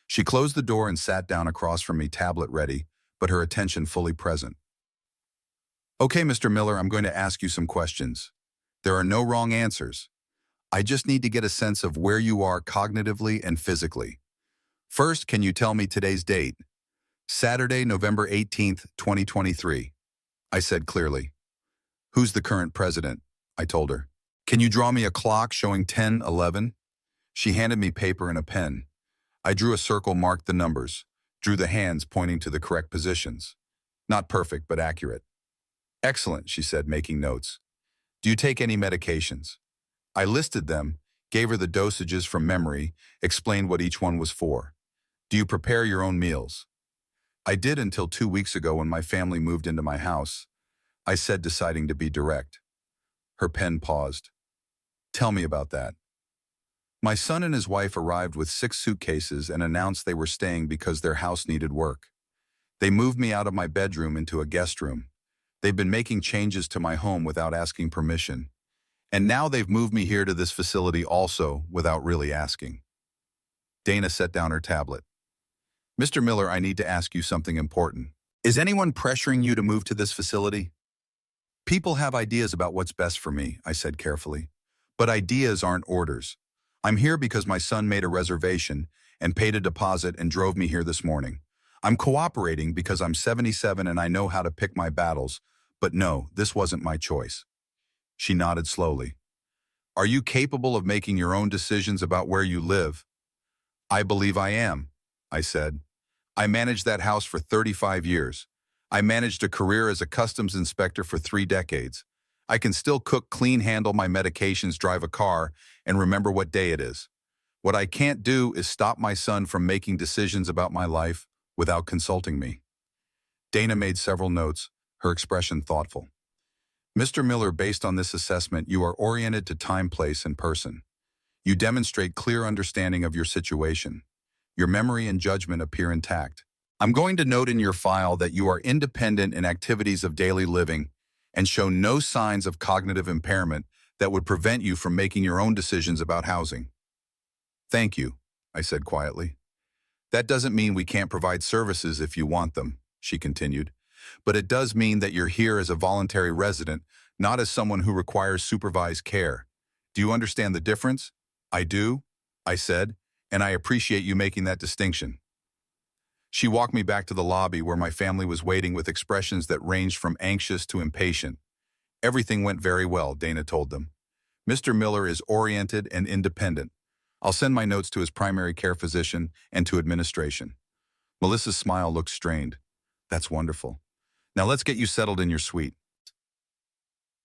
She closed the door and sat down across from me, tablet ready, but her attention fully present. Okay, Mr. Miller, I'm going to ask you some questions. There are no wrong answers. I just need to get a sense of where you are cognitively and physically. First, can you tell me today's date? Saturday, November 18th, 2023. I said clearly. Who's the current president? I told her. Can you draw me a clock showing 10:11? She handed me paper and a pen. I drew a circle, marked the numbers, drew the hands pointing to the correct positions. Not perfect, but accurate. Excellent, she said, making notes. Do you take any medications? I listed them, gave her the dosages from memory, explained what each one was for. Do you prepare your own meals? I did until 2 weeks ago when my family moved into my house. I said, deciding to be direct. Her pen paused. Tell me about that. My son and his wife arrived with 6 suitcases and announced they were staying because their house needed work. They moved me out of my bedroom into a guest room. They've been making changes to my home without asking permission. And now they've moved me here to this facility also without really asking. Dana set down her tablet. Mr. Miller, I need to ask you something important. Is anyone pressuring you to move to this facility? People have ideas about what's best for me, I said carefully. But ideas aren't orders. I'm here because my son made a reservation and paid a deposit and drove me here this morning. I'm cooperating because I'm 77 and I know how to pick my battles, but no, this wasn't my choice. She nodded slowly. Are you capable of making your own decisions about where you live? I believe I am, I said. I managed that house for 35 years. I managed a career as a customs inspector for 3 decades. I can still cook, clean, handle my medications, drive a car, and remember what day it is. What I can't do is stop my son from making decisions about my life without consulting me. Dana made several notes, her expression thoughtful. Mr. Miller, based on this assessment, you are oriented to time, place, and person. You demonstrate clear understanding of your situation. Your memory and judgment appear intact. I'm going to note in your file that you are independent in activities of daily living and show no signs of cognitive impairment that would prevent you from making your own decisions about housing. Thank you, I said quietly. That doesn't mean we can't provide services if you want them, she continued. But it does mean that you're here as a voluntary resident, not as someone who requires supervised care. Do you understand the difference? I do, I said, and I appreciate you making that distinction. She walked me back to the lobby where my family was waiting with expressions that ranged from anxious to impatient. Everything went very well, Dana told them. Mr. Miller is oriented and independent. I'll send my notes to his primary care physician and to administration. Melissa's smile looked strained. That's wonderful. Now let's get you settled in your suite.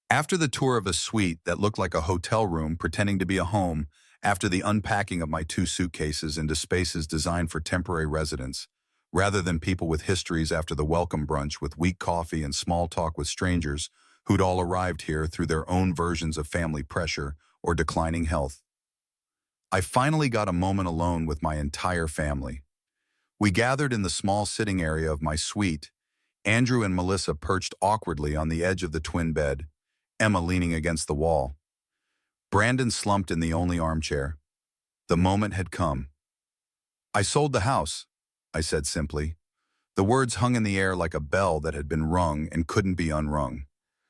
After the tour of a suite that looked like a hotel room pretending to be a home, after the unpacking of my 2 suitcases into spaces designed for temporary residents, rather than people with histories after the welcome brunch with weak coffee and small talk with strangers who'd all arrived here through their own versions of family pressure or declining health, I finally got a moment alone with my entire family. We gathered in the small sitting area of my suite, Andrew and Melissa perched awkwardly on the edge of the twin bed, Emma leaning against the wall. Brandon slumped in the only armchair. The moment had come. I sold the house, I said simply. The words hung in the air like a bell that had been rung and couldn't be unrung.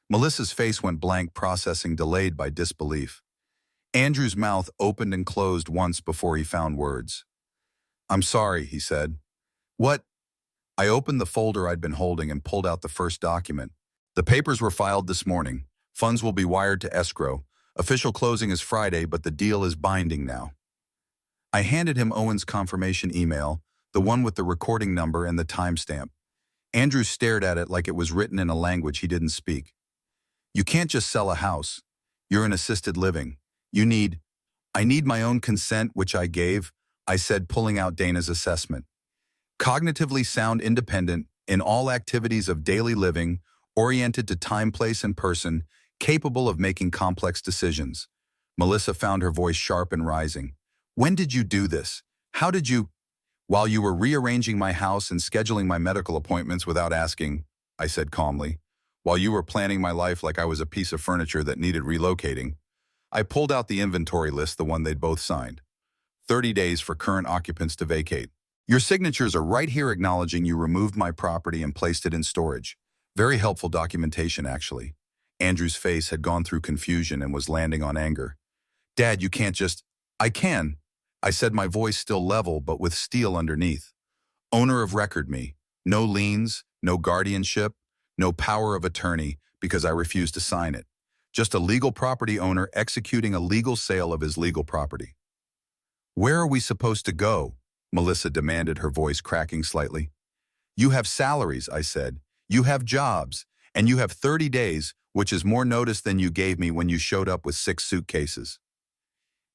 Melissa's face went blank, processing delayed by disbelief. Andrew's mouth opened and closed once before he found words. I'm sorry, he said. What? I opened the folder I'd been holding and pulled out the first document. The papers were filed this morning. Funds will be wired to escrow. Official closing is Friday, but the deal is binding now. I handed him Owen's confirmation email, the one with the recording number and the timestamp. Andrew stared at it like it was written in a language he didn't speak. You can't just sell a house. You're in assisted living. I need my own consent, which I gave, I said, pulling out Dana's assessment. Cognitively sound, independent, in all activities of daily living, oriented to time, place, and person, capable of making complex decisions. Melissa found her voice sharp and rising. When did you do this? How did you? While you were rearranging my house and scheduling my medical appointments without asking, I said calmly. While you were planning my life like I was a piece of furniture that needed relocating. I pulled out the inventory list, the one they'd both signed. 30 days for current occupants to vacate. Your signatures are right here acknowledging you removed my property and placed it in storage. Very helpful documentation, actually. Andrew's face had gone through confusion and was landing on anger. Dad, you can't just... I can. I said, my voice still level but with steel underneath. Owner of record me. No liens, no guardianship, no power of attorney because I refused to sign it. Just a legal property owner executing a legal sale of his legal property. Where are we supposed to go? Melissa demanded, her voice cracking slightly. You have salaries, I said. You have jobs, and you have 30 days, which is more notice than you gave me when you showed up with 6 suitcases.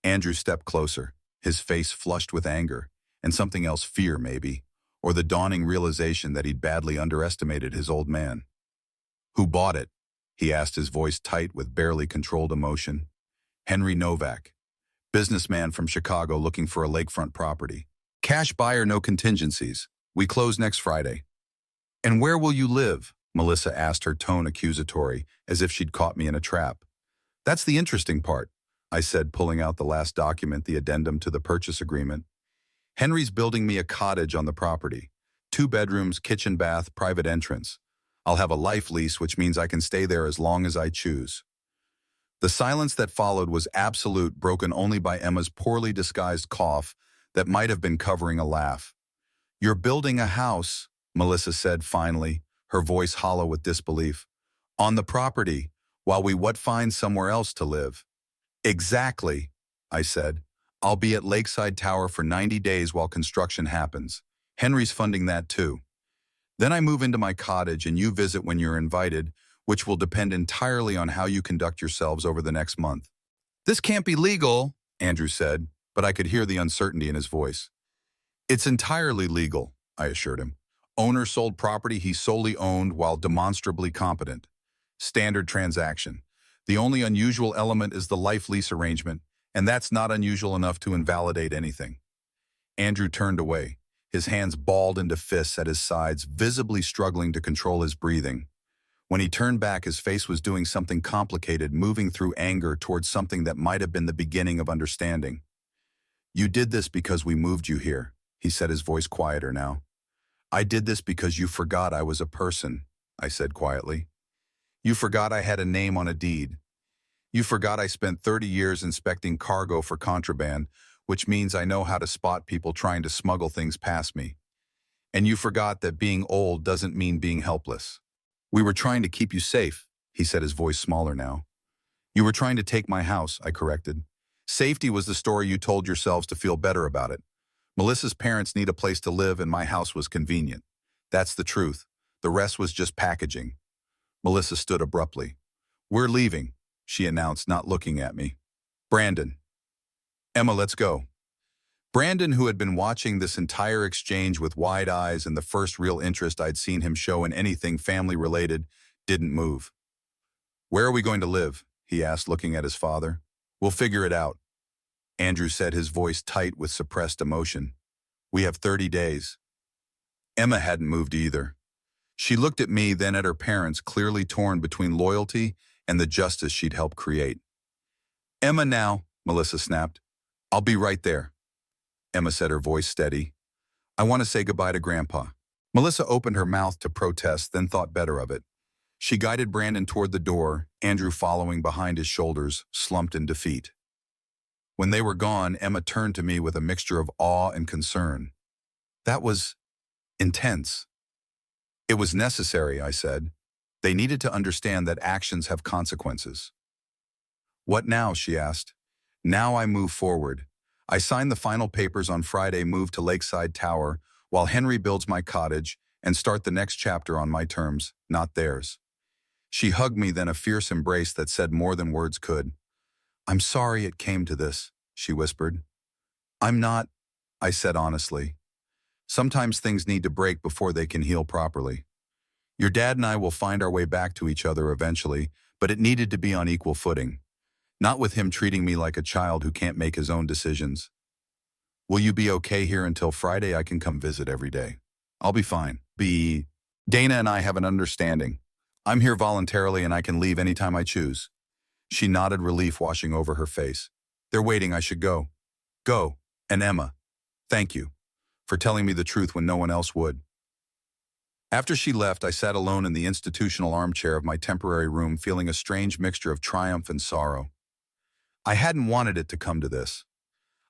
Andrew stepped closer, his face flushed with anger, and something else, fear maybe, or the dawning realization that he'd badly underestimated his old man. Who bought it? He asked, his voice tight with barely controlled emotion. Henry Novak, businessman from Chicago looking for a lakefront property. Cash buyer, no contingencies. We close next Friday. And where will you live? Melissa asked, her tone accusatory, as if she'd caught me in a trap. That's the interesting part, I said, pulling out the last document, the addendum to the purchase agreement. Henry's building me a cottage on the property. 2 bedrooms, kitchen, bath, private entrance. I'll have a life lease, which means I can stay there as long as I choose. The silence that followed was absolute, broken only by Emma's poorly disguised cough that might have been covering a laugh. You're building a house, Melissa said finally, her voice hollow with disbelief. On the property, while we find somewhere else to live. Exactly, I said. I'll be at Lakeside Tower for 90 days while construction happens. Henry's funding that too. Then I move into my cottage and you visit when you're invited, which will depend entirely on how you conduct yourselves over the next month. This can't be legal, Andrew said, but I could hear the uncertainty in his voice. It's entirely legal, I assured him. Owner sold property he solely owned while demonstrably competent. Standard transaction. The only unusual element is the life lease arrangement, and that's not unusual enough to invalidate anything. Andrew turned away, his hands balled into fists at his sides, visibly struggling to control his breathing. When he turned back, his face was doing something complicated, moving through anger towards something that might have been the beginning of understanding. You did this because we moved you here, he said, his voice quieter now. I did this because you forgot I was a person, I said quietly. You forgot I had a name on a deed. You forgot I spent 30 years inspecting cargo for contraband, which means I know how to spot people trying to smuggle things past me. And you forgot that being old doesn't mean being helpless. We were trying to keep you safe, he said, his voice smaller now. You were trying to take my house, I corrected. Safety was the story you told yourselves to feel better about it. Melissa's parents need a place to live and my house was convenient. That's the truth. The rest was just packaging. Melissa stood abruptly. We're leaving, she announced, not looking at me. Brandon. Emma, let's go. Brandon, who had been watching this entire exchange with wide eyes and the first real interest I'd seen him show in anything family-related, didn't move. Where are we going to live? He asked, looking at his father. We'll figure it out. Andrew said, his voice tight with suppressed emotion. We have 30 days. Emma hadn't moved either. She looked at me, then at her parents, clearly torn between loyalty and the justice she'd helped create. Emma now, Melissa snapped. I'll be right there. Emma said, her voice steady. I want to say goodbye to Grandpa. Melissa opened her mouth to protest, then thought better of it. She guided Brandon toward the door, Andrew following behind his shoulders, slumped in defeat. When they were gone, Emma turned to me with a mixture of awe and concern. That was intense. It was necessary, I said. They needed to understand that actions have consequences. What now? She asked. Now I move forward. I sign the final papers on Friday, move to Lakeside Tower, while Henry builds my cottage, and start the next chapter on my terms, not theirs. She hugged me, then a fierce embrace that said more than words could. I'm sorry it came to this, she whispered. I'm not, I said honestly. Sometimes things need to break before they can heal properly. Your dad and I will find our way back to each other eventually, but it needed to be on equal footing. Not with him treating me like a child who can't make his own decisions. Will you be okay here until Friday? I can come visit every day. I'll be fine. Dana and I have an understanding. I'm here voluntarily and I can leave anytime I choose. She nodded, relief washing over her face. They're waiting, I should go. Go. And Emma, thank you for telling me the truth when no one else would. After she left, I sat alone in the institutional armchair of my temporary room, feeling a strange mixture of triumph and sorrow. I hadn't wanted it to come to this.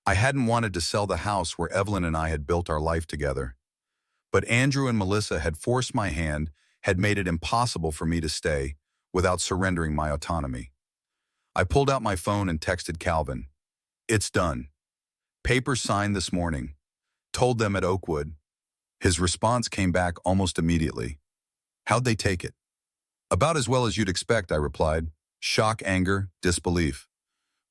I hadn't wanted to sell the house where Evelyn and I had built our life together. But Andrew and Melissa had forced my hand, had made it impossible for me to stay without surrendering my autonomy. I pulled out my phone and texted Calvin. It's done. Papers signed this morning. Told them at Oakwood. His response came back almost immediately. How'd they take it? About as well as you'd expect, I replied. Shock, anger, disbelief.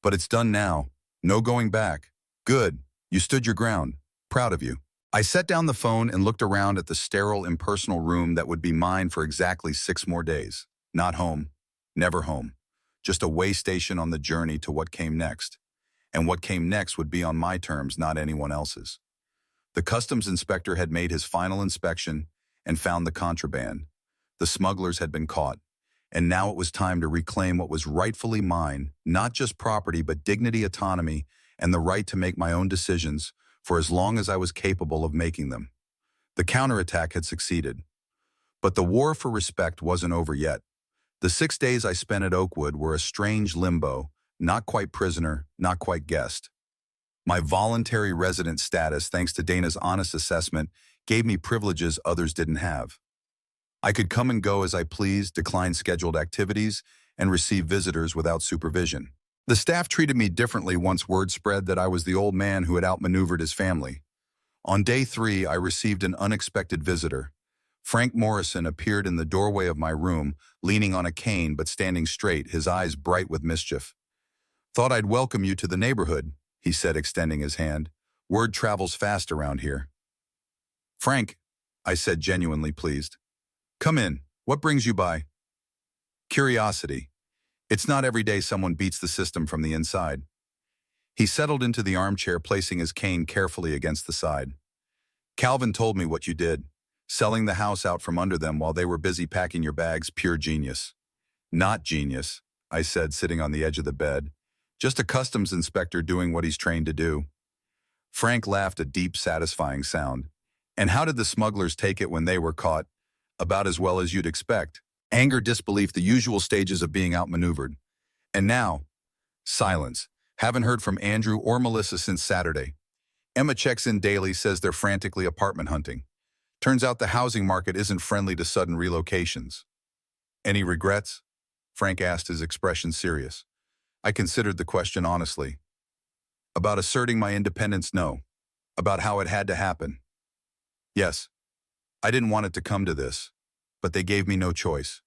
But it's done now. No going back. Good. You stood your ground. Proud of you. I set down the phone and looked around at the sterile, impersonal room that would be mine for exactly 6 more days. Not home. Never home. Just a way station on the journey to what came next. And what came next would be on my terms, not anyone else's. The customs inspector had made his final inspection and found the contraband. The smugglers had been caught. And now it was time to reclaim what was rightfully mine, not just property, but dignity, autonomy, and the right to make my own decisions for as long as I was capable of making them. The counterattack had succeeded. But the war for respect wasn't over yet. The 6 days I spent at Oakwood were a strange limbo, not quite prisoner, not quite guest. My voluntary resident status, thanks to Dana's honest assessment, gave me privileges others didn't have. I could come and go as I pleased, decline scheduled activities, and receive visitors without supervision. The staff treated me differently once word spread that I was the old man who had outmaneuvered his family. On day 3, I received an unexpected visitor. Frank Morrison appeared in the doorway of my room, leaning on a cane but standing straight, his eyes bright with mischief. Thought I'd welcome you to the neighborhood, he said, extending his hand. Word travels fast around here. Frank, I said, genuinely pleased. Come in. What brings you by? Curiosity. It's not every day someone beats the system from the inside. He settled into the armchair, placing his cane carefully against the side. Calvin told me what you did. Selling the house out from under them while they were busy packing your bags, pure genius. Not genius, I said, sitting on the edge of the bed. Just a customs inspector doing what he's trained to do. Frank laughed a deep, satisfying sound. And how did the smugglers take it when they were caught? About as well as you'd expect. Anger, disbelief, the usual stages of being outmaneuvered. And now, silence. Haven't heard from Andrew or Melissa since Saturday. Emma checks in daily, says they're frantically apartment hunting. Turns out the housing market isn't friendly to sudden relocations. Any regrets? Frank asked, his expression serious. I considered the question honestly. About asserting my independence, no. About how it had to happen. Yes. I didn't want it to come to this, but they gave me no choice.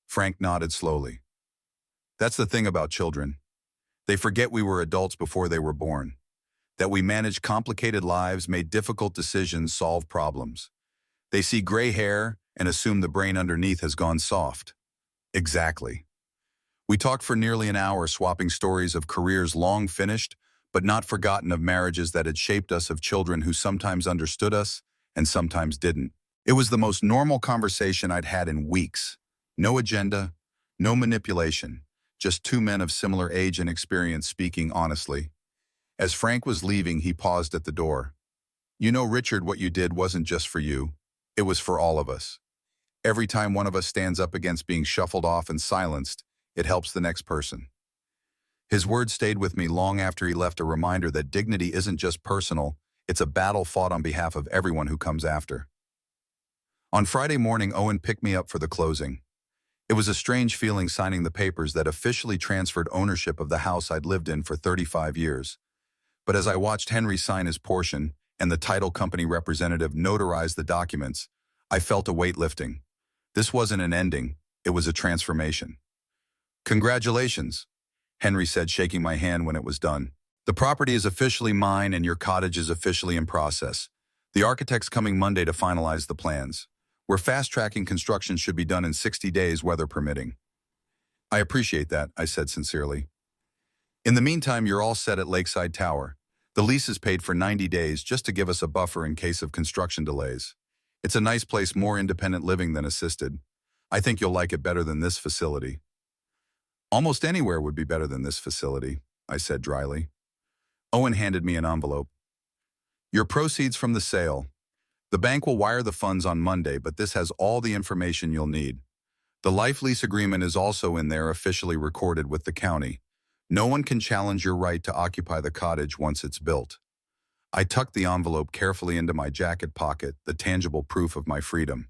Frank nodded slowly. That's the thing about children. They forget we were adults before they were born. That we managed complicated lives, made difficult decisions, solved problems. They see gray hair and assume the brain underneath has gone soft. Exactly. We talked for nearly an hour, swapping stories of careers long finished, but not forgotten, of marriages that had shaped us, of children who sometimes understood us and sometimes didn't. It was the most normal conversation I'd had in weeks. No agenda, no manipulation, just two men of similar age and experience speaking honestly. As Frank was leaving, he paused at the door. You know, Richard, what you did wasn't just for you. It was for all of us. Every time one of us stands up against being shuffled off and silenced, it helps the next person. His words stayed with me long after he left, a reminder that dignity isn't just personal, it's a battle fought on behalf of everyone who comes after. On Friday morning, Owen picked me up for the closing. It was a strange feeling signing the papers that officially transferred ownership of the house I'd lived in for 35 years. But as I watched Henry sign his portion and the title company representative notarize the documents, I felt a weight lifting. This wasn't an ending, it was a transformation. Congratulations, Henry said, shaking my hand when it was done. The property is officially mine and your cottage is officially in process. The architect's coming Monday to finalize the plans. We're fast-tracking construction, should be done in 60 days, weather permitting. I appreciate that, I said sincerely. In the meantime, you're all set at Lakeside Tower. The lease is paid for 90 days just to give us a buffer in case of construction delays. It's a nice place, more independent living than assisted. I think you'll like it better than this facility. Almost anywhere would be better than this facility, I said dryly. Owen handed me an envelope. Your proceeds from the sale. The bank will wire the funds on Monday, but this has all the information you'll need. The life lease agreement is also in there, officially recorded with the county. No one can challenge your right to occupy the cottage once it's built. I tucked the envelope carefully into my jacket pocket, the tangible proof of my freedom.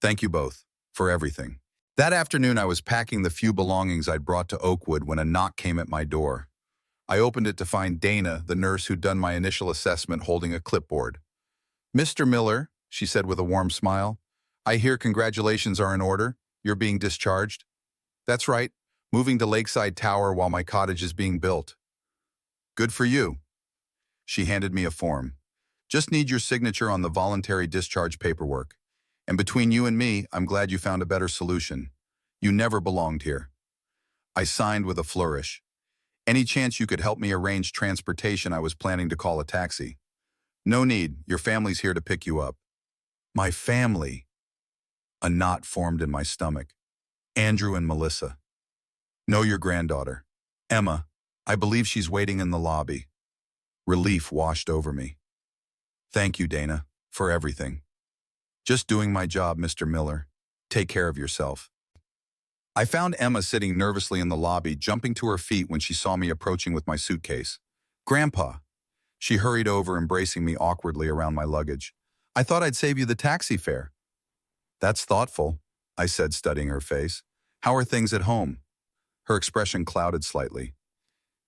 Thank you both, for everything. That afternoon, I was packing the few belongings I'd brought to Oakwood when a knock came at my door. I opened it to find Dana, the nurse who'd done my initial assessment, holding a clipboard. Mr. Miller, she said with a warm smile, I hear congratulations are in order. You're being discharged. That's right. Moving to Lakeside Tower while my cottage is being built. Good for you. She handed me a form. Just need your signature on the voluntary discharge paperwork. And between you and me, I'm glad you found a better solution. You never belonged here. I signed with a flourish. Any chance you could help me arrange transportation? I was planning to call a taxi. No need. Your family's here to pick you up. My family. A knot formed in my stomach. Andrew and Melissa. Know your granddaughter. Emma. I believe she's waiting in the lobby. Relief washed over me. Thank you, Dana, for everything. Just doing my job, Mr. Miller. Take care of yourself. I found Emma sitting nervously in the lobby, jumping to her feet when she saw me approaching with my suitcase. Grandpa. She hurried over, embracing me awkwardly around my luggage. I thought I'd save you the taxi fare. That's thoughtful, I said, studying her face. How are things at home? Her expression clouded slightly.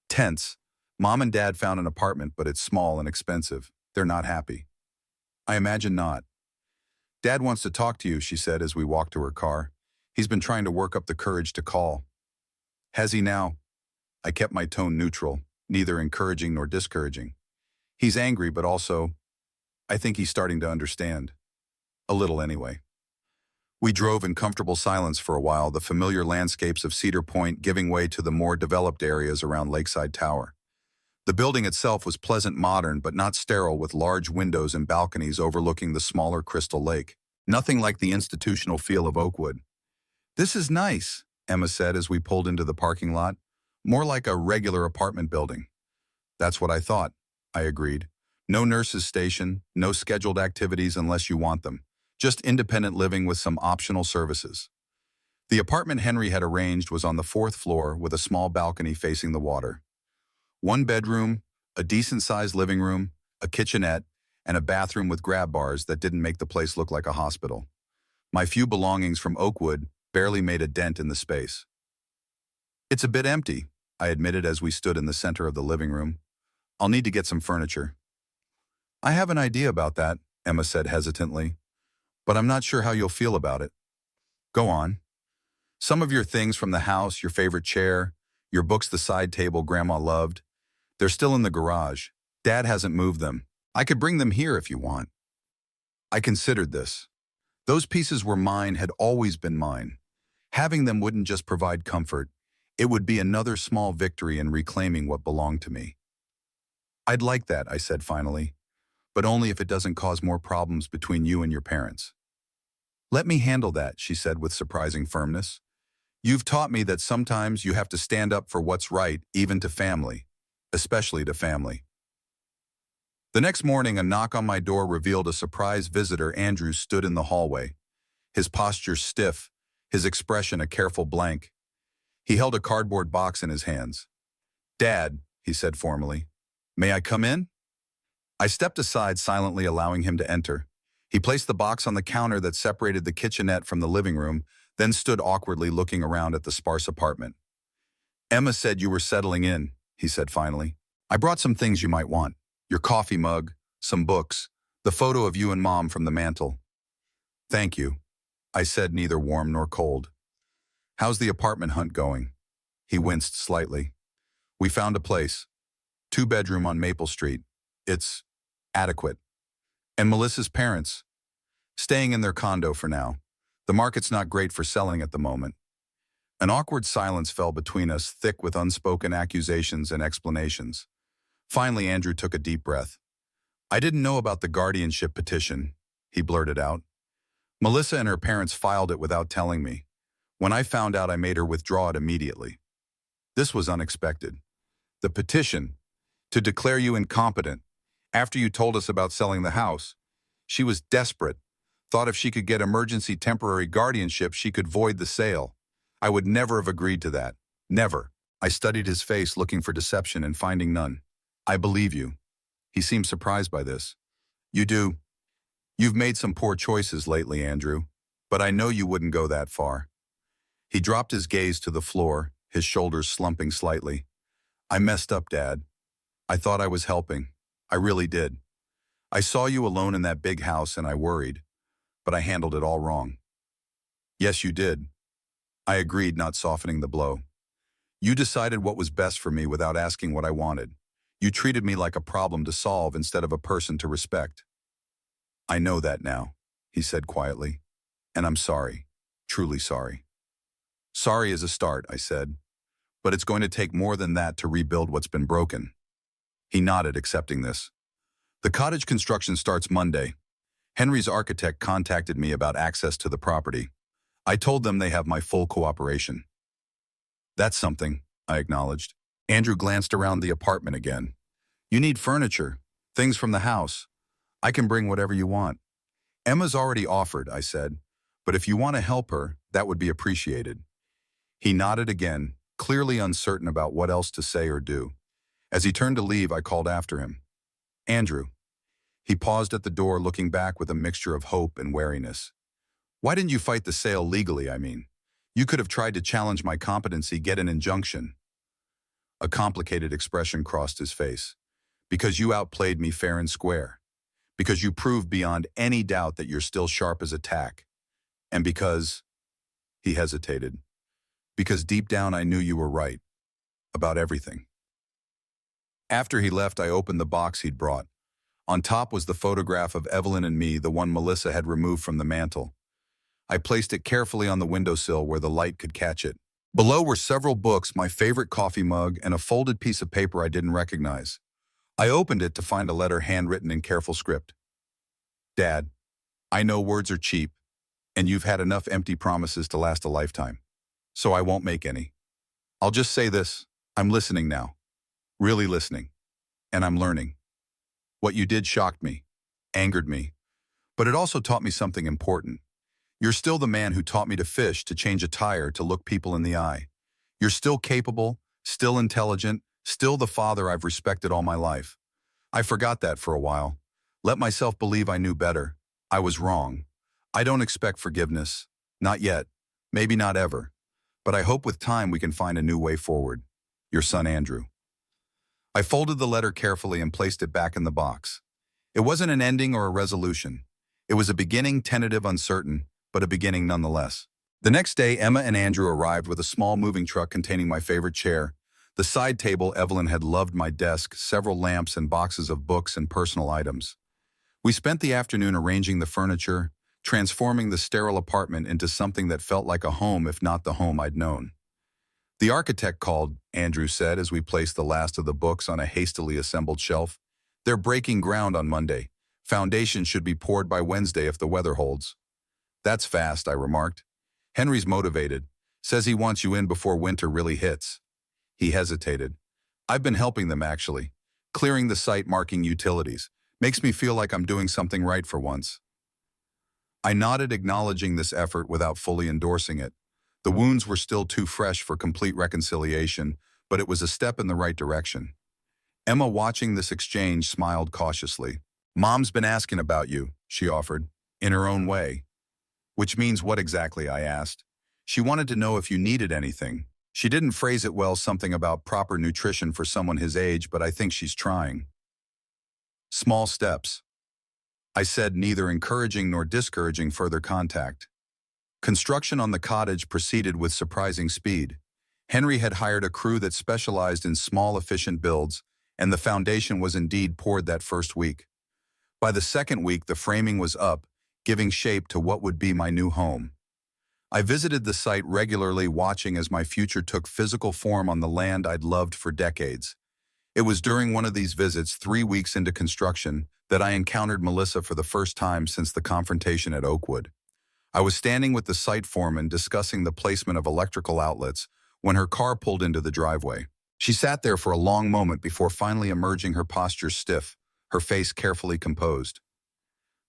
Tense. Mom and Dad found an apartment, but it's small and expensive. They're not happy. I imagine not. Dad wants to talk to you, she said as we walked to her car. He's been trying to work up the courage to call. Has he now? I kept my tone neutral, neither encouraging nor discouraging. He's angry, but also, I think he's starting to understand. A little anyway. We drove in comfortable silence for a while, the familiar landscapes of Cedar Point giving way to the more developed areas around Lakeside Tower. The building itself was pleasant, modern, but not sterile, with large windows and balconies overlooking the smaller Crystal Lake. Nothing like the institutional feel of Oakwood. This is nice, Emma said as we pulled into the parking lot. More like a regular apartment building. That's what I thought. I agreed. No nurse's station, no scheduled activities unless you want them. Just independent living with some optional services. The apartment Henry had arranged was on the 4th floor with a small balcony facing the water. One bedroom, a decent-sized living room, a kitchenette, and a bathroom with grab bars that didn't make the place look like a hospital. My few belongings from Oakwood barely made a dent in the space. "It's a bit empty," I admitted as we stood in the center of the living room. "I'll need to get some furniture." "I have an idea about that," Emma said hesitantly, "but I'm not sure how you'll feel about it." "Go on." "Some of your things from the house, your favorite chair, your books the side table Grandma loved, they're still in the garage. Dad hasn't moved them. I could bring them here if you want." I considered this. Those pieces were mine, had always been mine. Having them wouldn't just provide comfort, it would be another small victory in reclaiming what belonged to me. "I'd like that," I said finally, "but only if it doesn't cause more problems between you and your parents." "Let me handle that," she said with surprising firmness. "You've taught me that sometimes you have to stand up for what's right, even to family, especially to family." The next morning, a knock on my door revealed a surprise visitor. Andrew stood in the hallway, his posture stiff, his expression a careful blank. He held a cardboard box in his hands. "Dad," he said formally, "may I come in?" I stepped aside, silently allowing him to enter. He placed the box on the counter that separated the kitchenette from the living room, then stood awkwardly looking around at the sparse apartment. "Emma said you were settling in," he said finally. "I brought some things you might want. Your coffee mug, some books, the photo of you and Mom from the mantel." "Thank you," I said, neither warm nor cold. "How's the apartment hunt going?" He winced slightly. "We found a place. 2-bedroom on Maple Street. It's adequate. And Melissa's parents. Staying in their condo for now. The market's not great for selling at the moment." An awkward silence fell between us, thick with unspoken accusations and explanations. Finally, Andrew took a deep breath. "I didn't know about the guardianship petition," he blurted out. "Melissa and her parents filed it without telling me. When I found out, I made her withdraw it immediately." This was unexpected. "The petition? To declare you incompetent? After you told us about selling the house?" She was desperate. Thought if she could get emergency temporary guardianship, she could void the sale. I would never have agreed to that. Never. I studied his face, looking for deception and finding none. "I believe you." He seemed surprised by this. "You do. You've made some poor choices lately, Andrew, but I know you wouldn't go that far." He dropped his gaze to the floor, his shoulders slumping slightly. "I messed up, Dad. I thought I was helping. I really did. I saw you alone in that big house and I worried, but I handled it all wrong." "Yes, you did." I agreed, not softening the blow. "You decided what was best for me without asking what I wanted. You treated me like a problem to solve instead of a person to respect." "I know that now," he said quietly. "And I'm sorry. Truly sorry." "Sorry is a start," I said. "But it's going to take more than that to rebuild what's been broken." He nodded, accepting this. "The cottage construction starts Monday. Henry's architect contacted me about access to the property. I told them they have my full cooperation." "That's something," I acknowledged. Andrew glanced around the apartment again. "You need furniture, things from the house. I can bring whatever you want." "Emma's already offered," I said, "but if you want to help her, that would be appreciated." He nodded again, clearly uncertain about what else to say or do. As he turned to leave, I called after him. "Andrew." He paused at the door, looking back with a mixture of hope and wariness. "Why didn't you fight the sale legally, I mean? You could have tried to challenge my competency, get an injunction." A complicated expression crossed his face. "Because you outplayed me fair and square. Because you proved beyond any doubt that you're still sharp as a tack. And because—" He hesitated. "Because deep down I knew you were right. About everything." After he left, I opened the box he'd brought. On top was the photograph of Evelyn and me, the one Melissa had removed from the mantel. I placed it carefully on the windowsill where the light could catch it. Below were several books, my favorite coffee mug, and a folded piece of paper I didn't recognize. I opened it to find a letter handwritten in careful script. "Dad, I know words are cheap, and you've had enough empty promises to last a lifetime. So I won't make any. I'll just say this, I'm listening now. Really listening. And I'm learning. What you did shocked me, angered me, but it also taught me something important. You're still the man who taught me to fish, to change a tire, to look people in the eye. You're still capable, still intelligent, still the father I've respected all my life. I forgot that for a while. Let myself believe I knew better. I was wrong. I don't expect forgiveness. Not yet. Maybe not ever. But I hope with time we can find a new way forward. Your son, Andrew. I folded the letter carefully and placed it back in the box. It wasn't an ending or a resolution. It was a beginning, tentative, uncertain, but a beginning nonetheless. The next day, Emma and Andrew arrived with a small moving truck containing my favorite chair, the side table Evelyn had loved, my desk, several lamps and boxes of books and personal items. We spent the afternoon arranging the furniture, transforming the sterile apartment into something that felt like a home, if not the home I'd known. The architect called, Andrew said as we placed the last of the books on a hastily assembled shelf. They're breaking ground on Monday. Foundation should be poured by Wednesday if the weather holds. That's fast, I remarked. Henry's motivated. Says he wants you in before winter really hits. He hesitated. I've been helping them, actually. Clearing the site, marking utilities. Makes me feel like I'm doing something right for once. I nodded, acknowledging this effort without fully endorsing it. The wounds were still too fresh for complete reconciliation, but it was a step in the right direction. Emma, watching this exchange, smiled cautiously. Mom's been asking about you, she offered, in her own way. Which means what exactly, I asked. She wanted to know if you needed anything. She didn't phrase it well, something about proper nutrition for someone his age, but I think she's trying. Small steps. I said, neither encouraging nor discouraging further contact. Construction on the cottage proceeded with surprising speed. Henry had hired a crew that specialized in small, efficient builds, and the foundation was indeed poured that first week. By the second week, the framing was up, giving shape to what would be my new home. I visited the site regularly, watching as my future took physical form on the land I'd loved for decades. It was during one of these visits, 3 weeks into construction, that I encountered Melissa for the first time since the confrontation at Oakwood. I was standing with the site foreman discussing the placement of electrical outlets when her car pulled into the driveway. She sat there for a long moment before finally emerging, her posture stiff, her face carefully composed.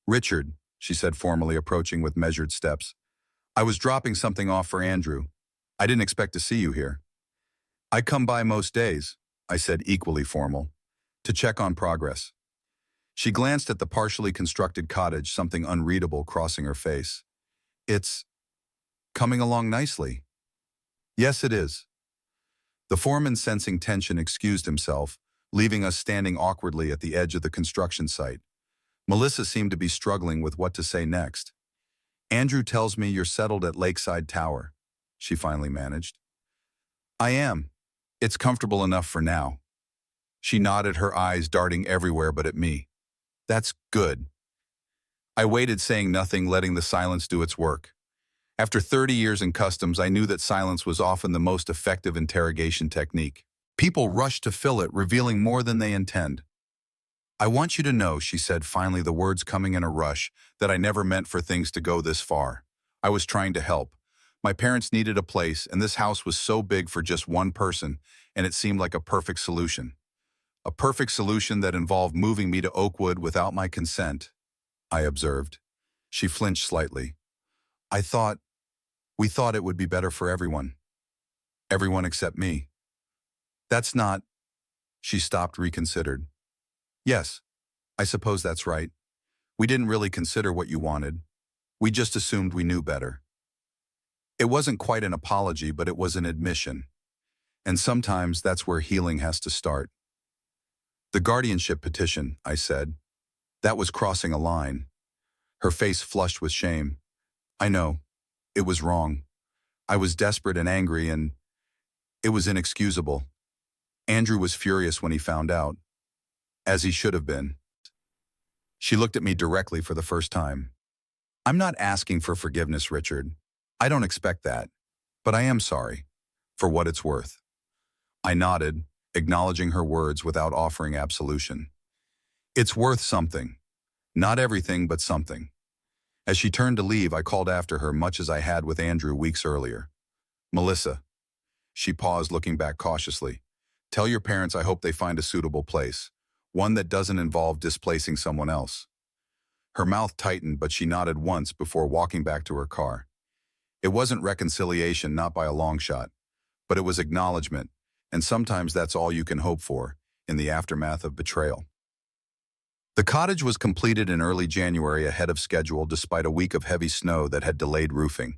Richard, she said formally, approaching with measured steps. I was dropping something off for Andrew. I didn't expect to see you here. I come by most days, I said, equally formal, to check on progress. She glanced at the partially constructed cottage, something unreadable crossing her face. It's coming along nicely. Yes, it is. The foreman, sensing tension, excused himself, leaving us standing awkwardly at the edge of the construction site. Melissa seemed to be struggling with what to say next. Andrew tells me you're settled at Lakeside Tower, she finally managed. I am. It's comfortable enough for now. She nodded, her eyes darting everywhere but at me. That's good. I waited, saying nothing, letting the silence do its work. After 30 years in customs, I knew that silence was often the most effective interrogation technique. People rush to fill it, revealing more than they intend. I want you to know, she said, finally, the words coming in a rush, that I never meant for things to go this far. I was trying to help. My parents needed a place, and this house was so big for just one person, and it seemed like a perfect solution. A perfect solution that involved moving me to Oakwood without my consent, I observed. She flinched slightly. We thought it would be better for everyone. Everyone except me. That's not... She stopped, reconsidered. Yes, I suppose that's right. We didn't really consider what you wanted. We just assumed we knew better. It wasn't quite an apology, but it was an admission. And sometimes that's where healing has to start. The guardianship petition, I said. That was crossing a line. Her face flushed with shame. I know. It was wrong. I was desperate and angry, and it was inexcusable. Andrew was furious when he found out, as he should have been. She looked at me directly for the first time. I'm not asking for forgiveness, Richard. I don't expect that, but I am sorry, for what it's worth. I nodded, acknowledging her words without offering absolution. It's worth something. Not everything, but something. As she turned to leave, I called after her, much as I had with Andrew weeks earlier. Melissa. She paused, looking back cautiously. Tell your parents I hope they find a suitable place. one that doesn't involve displacing someone else. Her mouth tightened, but she nodded once before walking back to her car. It wasn't reconciliation, not by a long shot, but it was acknowledgement, and sometimes that's all you can hope for in the aftermath of betrayal. The cottage was completed in early January ahead of schedule despite a week of heavy snow that had delayed roofing.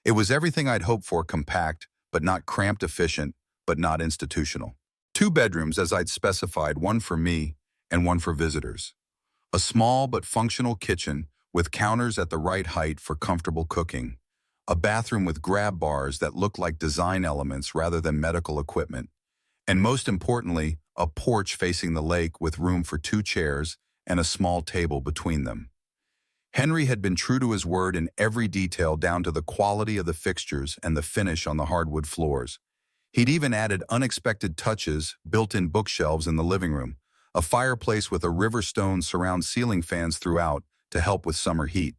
It was everything I'd hoped for, compact, but not cramped, efficient, but not institutional. 2 bedrooms as I'd specified, one for me and one for visitors. A small but functional kitchen with counters at the right height for comfortable cooking. A bathroom with grab bars that looked like design elements rather than medical equipment. And most importantly, a porch facing the lake with room for 2 chairs and a small table between them. Henry had been true to his word in every detail, down to the quality of the fixtures and the finish on the hardwood floors. He'd even added unexpected touches, built-in bookshelves in the living room, a fireplace with a Riverstone surround ceiling fans throughout to help with summer heat.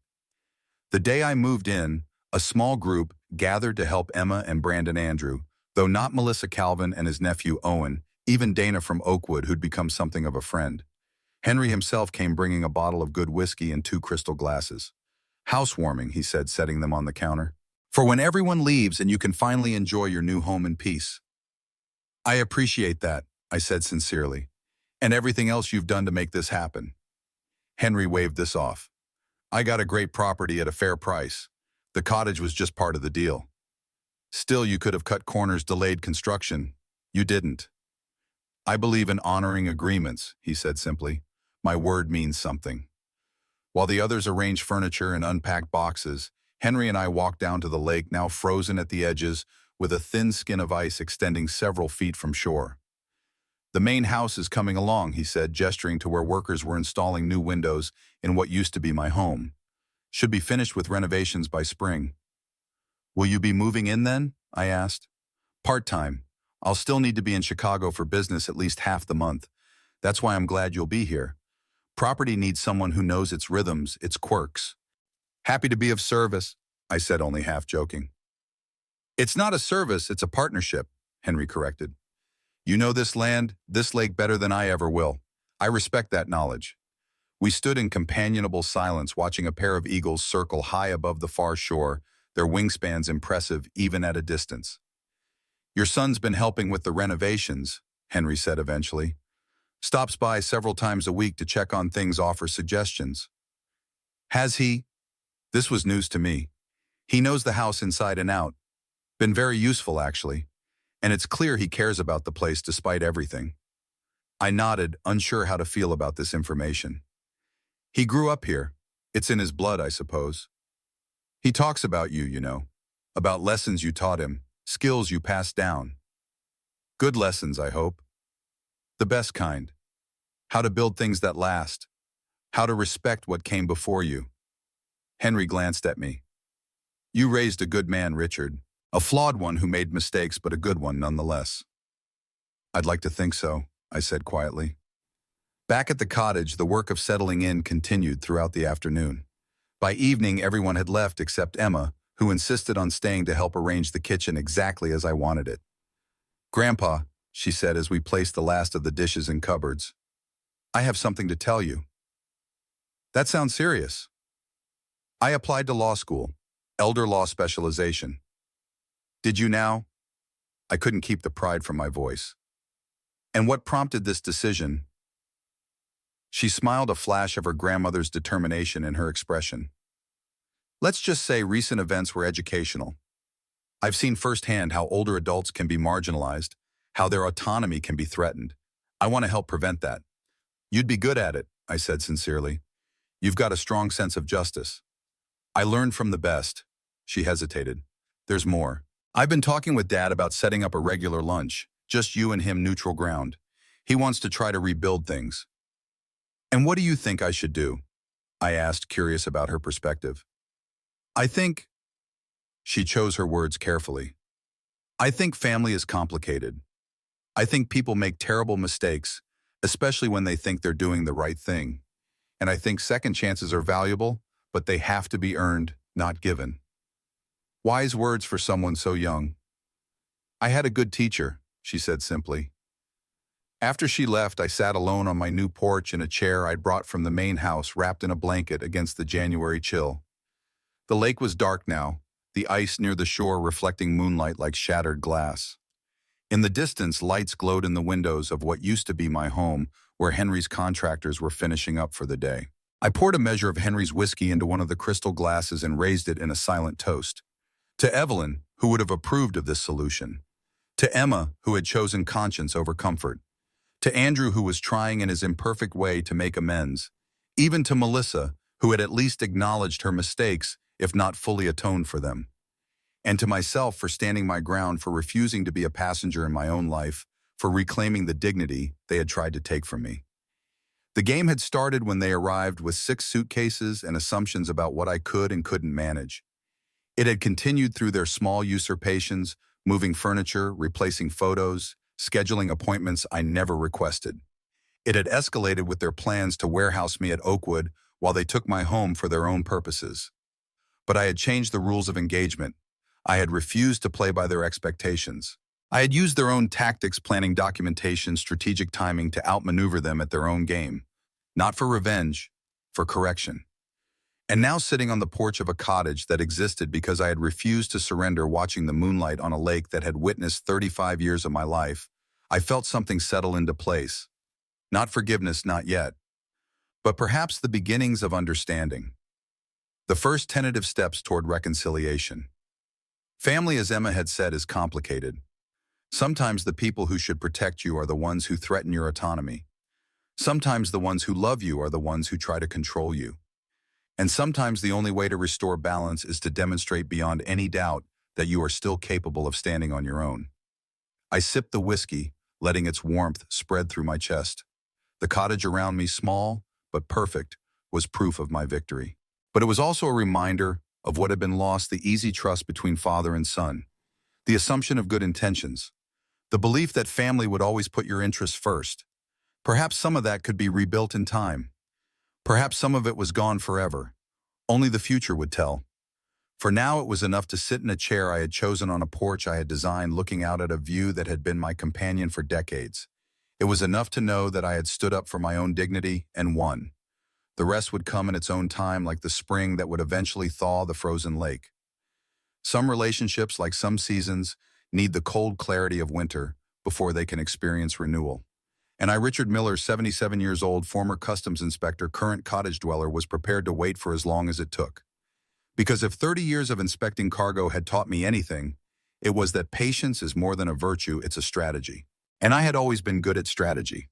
The day I moved in, a small group gathered to help Emma and Brandon Andrew, though not Melissa Calvin and his nephew Owen, even Dana from Oakwood, who'd become something of a friend. Henry himself came bringing a bottle of good whiskey and 2 crystal glasses. "Housewarming," he said, setting them on the counter. "For when everyone leaves and you can finally enjoy your new home in peace." "I appreciate that," I said sincerely, "and everything else you've done to make this happen." Henry waved this off. "I got a great property at a fair price. The cottage was just part of the deal. Still, you could have cut corners, delayed construction. You didn't." "I believe in honoring agreements," he said simply. "My word means something." While the others arranged furniture and unpacked boxes, Henry and I walked down to the lake, now frozen at the edges, with a thin skin of ice extending several feet from shore. "The main house is coming along," he said, gesturing to where workers were installing new windows in what used to be my home. "Should be finished with renovations by spring." "Will you be moving in then?" I asked. "Part-time. I'll still need to be in Chicago for business at least half the month. That's why I'm glad you'll be here. Property needs someone who knows its rhythms, its quirks." "Happy to be of service," I said, only half joking. "It's not a service, it's a partnership," Henry corrected. "You know this land, this lake better than I ever will. I respect that knowledge." We stood in companionable silence, watching a pair of eagles circle high above the far shore, their wingspans impressive even at a distance. "Your son's been helping with the renovations," Henry said eventually. "Stops by several times a week to check on things, offer suggestions." "Has he?" This was news to me. "He knows the house inside and out. Been very useful, actually. And it's clear he cares about the place despite everything." I nodded, unsure how to feel about this information. "He grew up here. It's in his blood, I suppose. He talks about you, you know. About lessons you taught him, skills you passed down. Good lessons, I hope. The best kind. How to build things that last. How to respect what came before you." Henry glanced at me. "You raised a good man, Richard. A flawed one who made mistakes, but a good one nonetheless." "I'd like to think so," I said quietly. Back at the cottage, the work of settling in continued throughout the afternoon. By evening, everyone had left except Emma, who insisted on staying to help arrange the kitchen exactly as I wanted it. "Grandpa," she said as we placed the last of the dishes in cupboards, "I have something to tell you." "That sounds serious." "I applied to law school, elder law specialization." "Did you now?" I couldn't keep the pride from my voice. "And what prompted this decision?" She smiled, a flash of her grandmother's determination in her expression. "Let's just say recent events were educational. I've seen firsthand how older adults can be marginalized, how their autonomy can be threatened. I want to help prevent that." "You'd be good at it," I said sincerely. "You've got a strong sense of justice." "I learned from the best." She hesitated. "There's more. I've been talking with Dad about setting up a regular lunch, just you and him, neutral ground. He wants to try to rebuild things." "And what do you think I should do?" I asked, curious about her perspective. "I think..." She chose her words carefully. "I think family is complicated. I think people make terrible mistakes, especially when they think they're doing the right thing. And I think second chances are valuable, but they have to be earned, not given." Wise words for someone so young. "I had a good teacher," she said simply. After she left, I sat alone on my new porch in a chair I'd brought from the main house, wrapped in a blanket against the January chill. The lake was dark now, the ice near the shore reflecting moonlight like shattered glass. In the distance, lights glowed in the windows of what used to be my home, where Henry's contractors were finishing up for the day. I poured a measure of Henry's whiskey into one of the crystal glasses and raised it in a silent toast. To Evelyn, who would have approved of this solution. To Emma, who had chosen conscience over comfort. To Andrew, who was trying in his imperfect way to make amends. Even to Melissa, who had at least acknowledged her mistakes, if not fully atoned for them. And to myself for standing my ground, for refusing to be a passenger in my own life, for reclaiming the dignity they had tried to take from me. The game had started when they arrived with 6 suitcases and assumptions about what I could and couldn't manage. It had continued through their small usurpations, moving furniture, replacing photos, scheduling appointments I never requested. It had escalated with their plans to warehouse me at Oakwood while they took my home for their own purposes. But I had changed the rules of engagement. I had refused to play by their expectations. I had used their own tactics, planning documentation, strategic timing to outmaneuver them at their own game. Not for revenge, for correction. And now sitting on the porch of a cottage that existed because I had refused to surrender, watching the moonlight on a lake that had witnessed 35 years of my life, I felt something settle into place. Not forgiveness, not yet. But perhaps the beginnings of understanding. The first tentative steps toward reconciliation. Family, as Emma had said, is complicated. Sometimes the people who should protect you are the ones who threaten your autonomy. Sometimes the ones who love you are the ones who try to control you. And sometimes the only way to restore balance is to demonstrate beyond any doubt that you are still capable of standing on your own. I sipped the whiskey, letting its warmth spread through my chest. The cottage around me, small but perfect, was proof of my victory. But it was also a reminder of what had been lost: the easy trust between father and son, the assumption of good intentions, the belief that family would always put your interests first. Perhaps some of that could be rebuilt in time. Perhaps some of it was gone forever. Only the future would tell. For now, it was enough to sit in a chair I had chosen on a porch I had designed, looking out at a view that had been my companion for decades. It was enough to know that I had stood up for my own dignity and won. The rest would come in its own time, like the spring that would eventually thaw the frozen lake. Some relationships, like some seasons, need the cold clarity of winter before they can experience renewal. And Richard Miller, 77 years old, former customs inspector, current cottage dweller, was prepared to wait for as long as it took. Because if 30 years of inspecting cargo had taught me anything, it was that patience is more than a virtue, it's a strategy. And I had always been good at strategy.